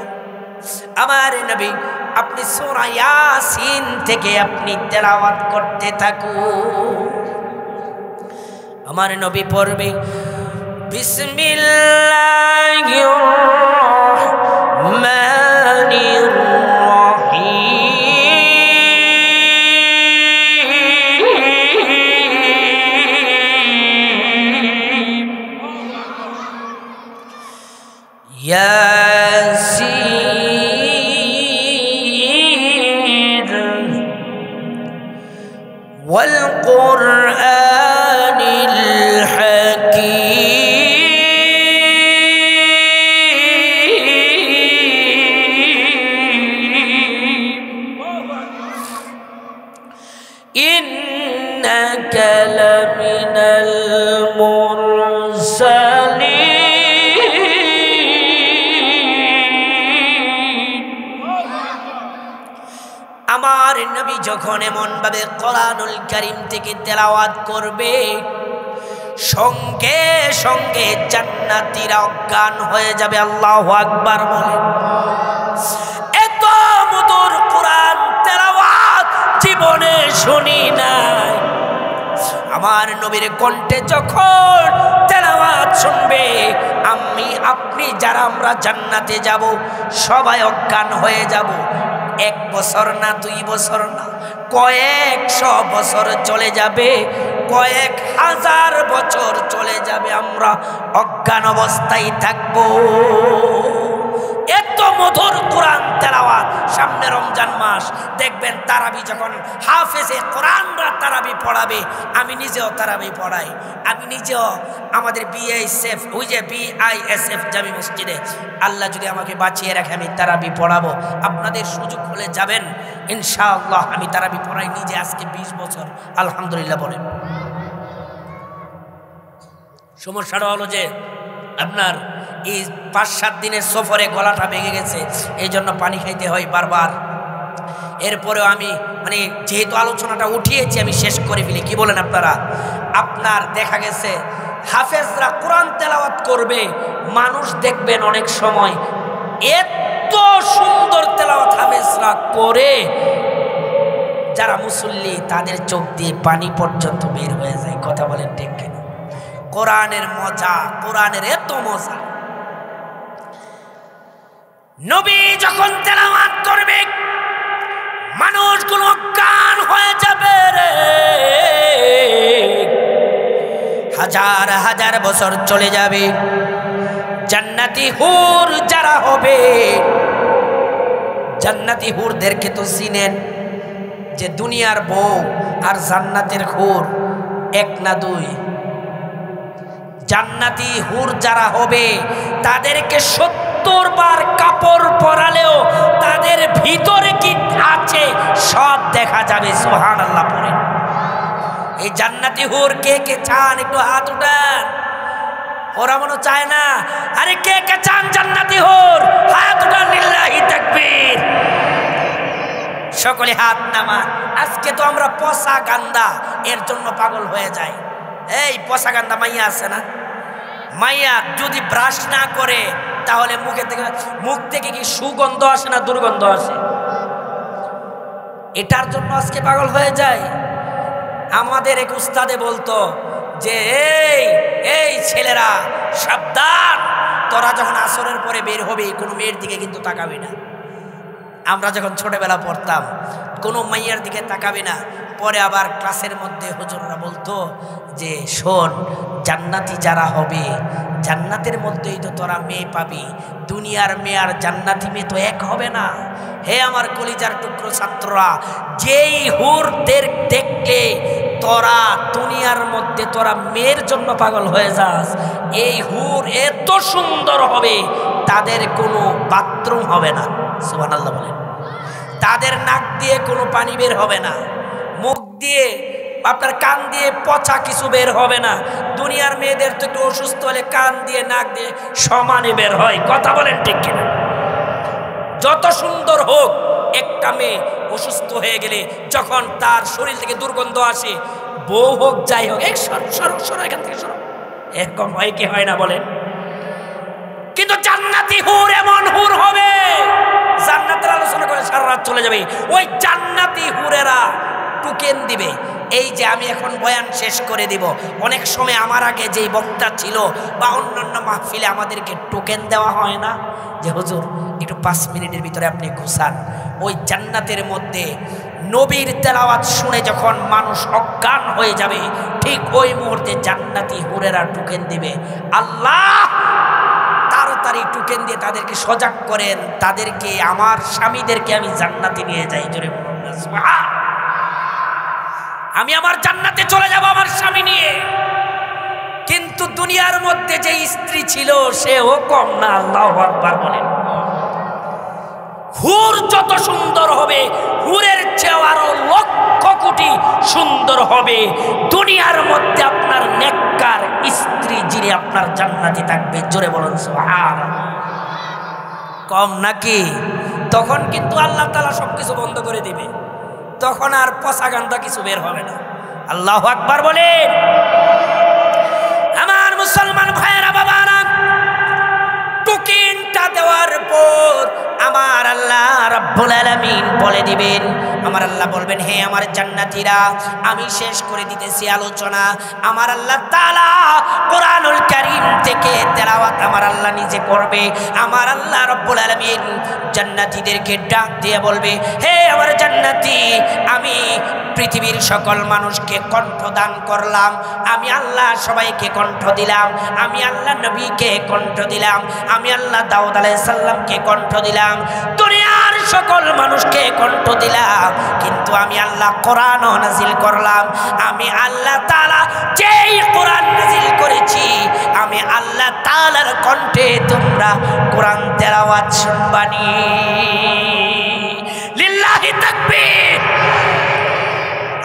আমার নবী আপনি সূরা ইয়াসিন থেকে আপনি তেলাওয়াত করতে থাকুন আমার নবী পড়বে বিসমিল্লাহির রহমানির রহিম ইয়াসিন ওয়াল কুরআনিল إنك لمن المرسلين আমার নবী যখন এমন ভাবে কোরআনুল কারীম থেকে তেলাওয়াত করবে সঙ্গে সঙ্গে জান্নাতীরা অজ্ঞান হয়ে যাবে আল্লাহু আকবার বলেন এত মধুর কোরআন তেলাওয়াত জীবনে শুনি নাই। আমার নবীর কণ্ঠে যখন তেলাওয়াত শুনবে, আমি আপনি যারা আমরা জান্নাতে যাব সবাই অজ্ঞান হয়ে যাব। 1 বছর না 2 বছর না, কয়েকশো বছর চলে যাবে, কয়েক হাজার বছর চলে যাবে, আমরা অজ্ঞান অবস্থায় থাকবো। এত মধুর কোরআন তেলাওয়াত। সামনে রমজান মাস, দেখবেন তারাবি যখন হাফেজে কোরআনরা তারাবি পড়াবে, আমি নিজেও তারাবি পড়াই। আমি নিজেও আমাদের বিআইএসএফ, ওই যে বিআইএসএফ জামি মসজিদে, আল্লাহ যদি আমাকে বাঁচিয়ে রাখে আমি তারাবি পড়াবো। আপনাদের সুযোগ হলে যাবেন ইনশাআল্লাহ। আমি তারাবি পড়াই নিজে আজকে 20 বছর, আলহামদুলিল্লাহ বলেন। সমস্যাটা হলো যে আপনার এই 5-7 দিনের সফরে গলাটা ভেঙে গেছে, এই জন্য পানি খাইতে হয় বারবার। এরপরেও আমি মানে যেহেতু আলোচনাটা উঠিয়েছি আমি শেষ করে ফেলি, কি বলেন আপনারা? আপনার দেখা গেছে হাফেজরা কোরআন তেলাওয়াত করবে, মানুষ দেখবেন অনেক সময় এত সুন্দর তেলাওয়াত হাফেজরা করে, যারা মুসল্লি তাদের চোখ দিয়ে পানি পর্যন্ত বের হয়ে যায়। কথা বলেন ঠিক কিনা? কোরআনের মজা, কোরআনের এত মজা। নবী যখন তেলাওয়াত করবে মানুষগুলো অজ্ঞান হয়ে যাবে রে। হাজার হাজার বছর চলে যাবে, জান্নাতি হুর যারা হবে, জান্নাতি হুরদেরকে তো চিনেন যে দুনিয়ার বউ আর জান্নাতের হুর 1 না 2। জান্নাতি হুর যারা হবে তাদেরকে 70 বার কাপড় পরালেও তাদের ভিতরে কি আছে সব দেখা যাবে। সুবহানাল্লাহ পড়েন। এই জান্নাতি হুর কে কে চান? একটু হাত উঠান। ওরা মনে চায় না। আরে কে কে চান জান্নাতি হুর? হাত উঠান, লিল্লাহি তাকবীর। সকলে হাত নামান। আজকে তো আমরা পচা গান্দা এর জন্য পাগল হয়ে যাই। এই পচা গান্দা মাইয়া আছে না, মাইয়া যদি ব্রাশ না করে তাহলে মুখ থেকে কি সুগন্ধ আসে না দুর্গন্ধ আসে? এটার জন্য আজকে পাগল হয়ে যায়। আমাদের এক উস্তাদে বলতো যে এই ছেলেরা সাবধান, তোরা যখন আসরের পরে বের হবে কোনো মেয়ের দিকে কিন্তু তাকাবি না। আমরা যখন ছোটবেলা পড়তাম কোনো মাইয়ার দিকে তাকাবি না। পরে আবার ক্লাসের মধ্যে হুজুররা বলতো যে শোন, জান্নাতি যারা হবে জান্নাতের মধ্যেই তো তোরা মেয়ে পাবি, দুনিয়ার মেয়ে আর জান্নাতি মেয়ে তো এক হবে না। হে আমার কলিজার টুকরো ছাত্ররা, যেই হুরদের দেখলে তোরা দুনিয়ার মধ্যে তোরা মেয়ের জন্য পাগল হয়ে যাস, এই হুর এত সুন্দর হবে তাদের কোনো বাথরুম হবে না। সুবহানাল্লাহ বলেন। তাদের নাক দিয়ে কোনো পানি বের হবে না, মুখ দিয়ে আপনার কান দিয়ে পচা কিছু বের হবে না। দুনিয়ার মেয়েদের তো একটু অসুস্থ হলে কান দিয়ে নাক দিয়ে সমানে বের হয়। কথা বলেন ঠিক কিনা? যত সুন্দর হোক, একটা মেয়ে অসুস্থ হয়ে গেলে যখন তার শরীর থেকে দুর্গন্ধ আসে, বউ হোক যাই হোক, সরো এখান থেকে সরো, এরকম হয় কি হয় না বলেন? কিন্তু জান্নাতি হুর এমন হুর হবে, জান্নাতের আলোচনা করে সারা রাত চলে যাবে। ওই জান্নাতি হুরেরা টোকেন দিবে। এই যে আমি এখন বয়ান শেষ করে দিব, অনেক সময় আমার আগে যেই বক্তা ছিল বা অন্যান্য মাহফিলে আমাদেরকে টোকেন দেওয়া হয় না যে হুজুর একটু 5 মিনিটের ভিতরে আপনি ঘুষান। ওই জান্নাতের মধ্যে নবীর তেলাওয়াত শুনে যখন মানুষ অজ্ঞান হয়ে যাবে, ঠিক ওই মুহূর্তে জান্নাতি হুরেরা টোকেন দিবে। আল্লাহ তাড়াতাড়ি টোকেন দিয়ে তাদেরকে সজাগ করেন, তাদেরকে আমার স্বামীদেরকে আমি জান্নাতে নিয়ে যাই। জোরে বলুন না সুবহান। আমি আমার জান্নাতে চলে যাব আমার স্বামী নিয়ে। কিন্তু দুনিয়ার মধ্যে যে স্ত্রী ছিল সেও কম না। আল্লাহু আকবার বলেন। হুর যত সুন্দর হবে, হুরের চেয়ে আরো লক্ষ কোটি সুন্দর হবে দুনিয়ার মধ্যে আপনার নেককার স্ত্রী, যিনি আপনার জান্নাতে থাকবে। জোরে বলুন সুবহানাল্লাহ। কম নাকি? তখন কিন্তু আল্লাহ তাআলা সবকিছু বন্ধ করে দিবে, তখন আর পচা গান্দা কিছু বের হবে না। আল্লাহু আকবার বলেন। আমার মুসলমান ভাইয়েরা বাবারা, টোকেনটা দেওয়ার পর আমার আল্লাহ রাব্বুল আলামিন বলে দিবেন, আমার আল্লাহ বলবেন, হে আমার জান্নাতীরা, আমি শেষ করে দিতেছি আলোচনা। আমার আল্লাহ তাআলা কোরআনুল কারীম থেকে তেলাওয়াত আমার আল্লাহ নিজে করবে। আমার আল্লাহ রব্বুল আলামিন জান্নাতীদেরকে ডাক দিয়ে বলবে, হে আমার জান্নাতী, আমি পৃথিবীর সকল মানুষকে কণ্ঠ দান করলাম, আমি আল্লাহ সবাইকে কণ্ঠ দিলাম, আমি আল্লাহ নবীকে কণ্ঠ দিলাম, আমি আল্লাহ দাউদ আলাইহিস সালামকে কণ্ঠ দিলাম, দুনিয়ার সকল মানুষকে কণ্ঠ দিলাম, কিন্তু আমি আল্লাহ কোরআন নাজিল করলাম। আমি আল্লাহ তাআলা যেই কোরআন নাজিল করেছি, আমি আল্লাহ তাআলার কণ্ঠে তোমরা কোরআন তেলাওয়াত শুনবানি। লিল্লাহি তাকবীর।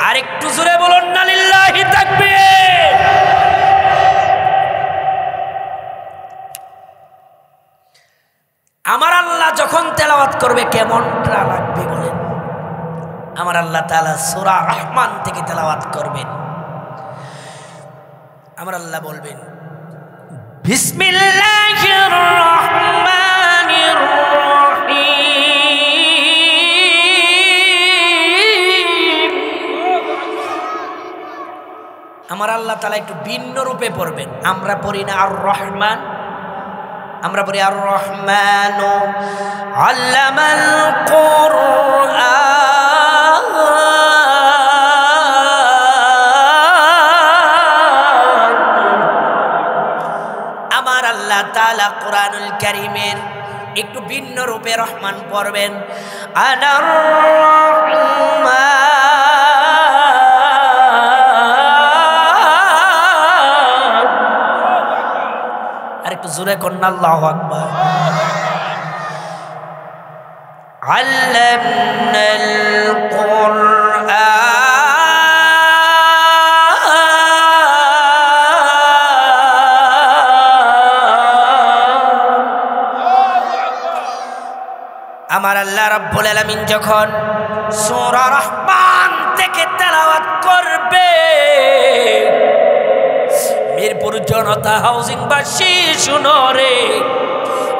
আর একটু জোরে বলুন না, লিল্লাহি তাকবীর। আমার আল্লাহ যখন তেলাওয়াত করবে কেমনটা লাগবে বলেন? আমার আল্লাহ তাআলা সূরা রহমান থেকে তেলাওয়াত করবেন। আমার আল্লাহ বলবেন, বিসমিল্লাহির রহমানির রহিম। আমার আল্লাহ তাআলা একটু ভিন্ন রূপে পড়বেন। আমরা পড়ি না আর রহমান, আমরা পড়ি আর রহমান আল্লামাল কুরআন। আমার আল্লাহ তাআলা কোরআনুল কারীমের একটু ভিন্ন রূপে রহমান পড়বেন। আনার রহমান। আর একটু জোরে কন্না আল্লাহু আকবার। আল্লামনাল কুরআন। আমার আল্লাহ রাব্বুল আলামিন যখন সূরা রহমান থেকে তেলাওয়াত করবে, মিরপুর জনতা হাউজিংবাসী শুনো রে,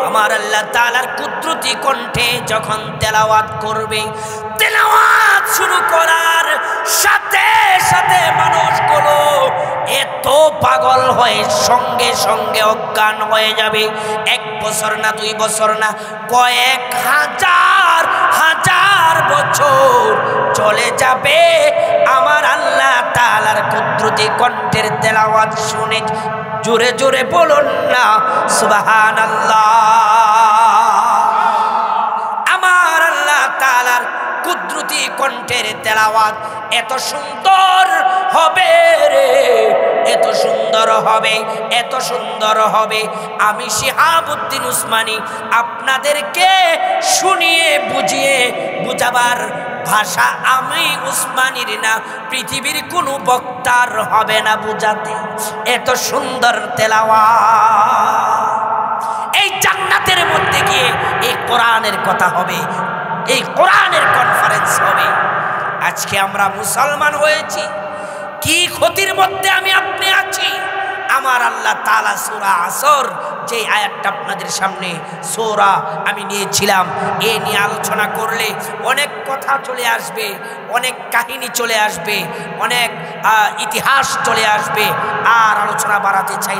আমার আল্লাহ তাআলার কুদরতি কণ্ঠে যখন তেলাওয়াত করবে, তেলাওয়াত শুরু করার সাথে সাথে মানুষগুলো এত পাগল হয়ে সঙ্গে সঙ্গে অজ্ঞান হয়ে যাবে। 1 বছর না 2 বছর না, কয়েক হাজার হাজার বছর চলে যাবে আমার আল্লাহ তাআলার কুদরতি কণ্ঠের তেলাওয়াত শুনে। জোরে জোরে বলুন না সুবহানাল্লাহ। আমার আল্লাহ তাআলার কুদরতি কণ্ঠের তেলাওয়াত এত সুন্দর হবে রে, এত সুন্দর হবে, এত সুন্দর হবে। আমি শিহাবুদ্দিন উসমানী আপনাদেরকে শুনিয়ে বুঝিয়ে বুঝাবার ভাষা আমি উসমানীর না, পৃথিবীর কোনো বক্তার হবে না বুঝাতে। এত সুন্দর তেলাওয়াত। এই জান্নাতের মধ্যে গিয়ে এই কোরআনের কথা হবে, এই কোরআনের কনফারেন্স হবে। আজকে আমরা মুসলমান হয়েছি, কি ক্ষতির মধ্যে আমি আপনি আছি? আমার আল্লাহ তাআলা সূরা আসর যে আয়াতটা আপনাদের সামনে সূরা আমি নিয়েছিলাম, এ নিয়ে আলোচনা করলে অনেক কথা চলে আসবে, অনেক কাহিনী চলে আসবে, অনেক ইতিহাস চলে আসবে। আর আলোচনা বাড়াতে চাই না।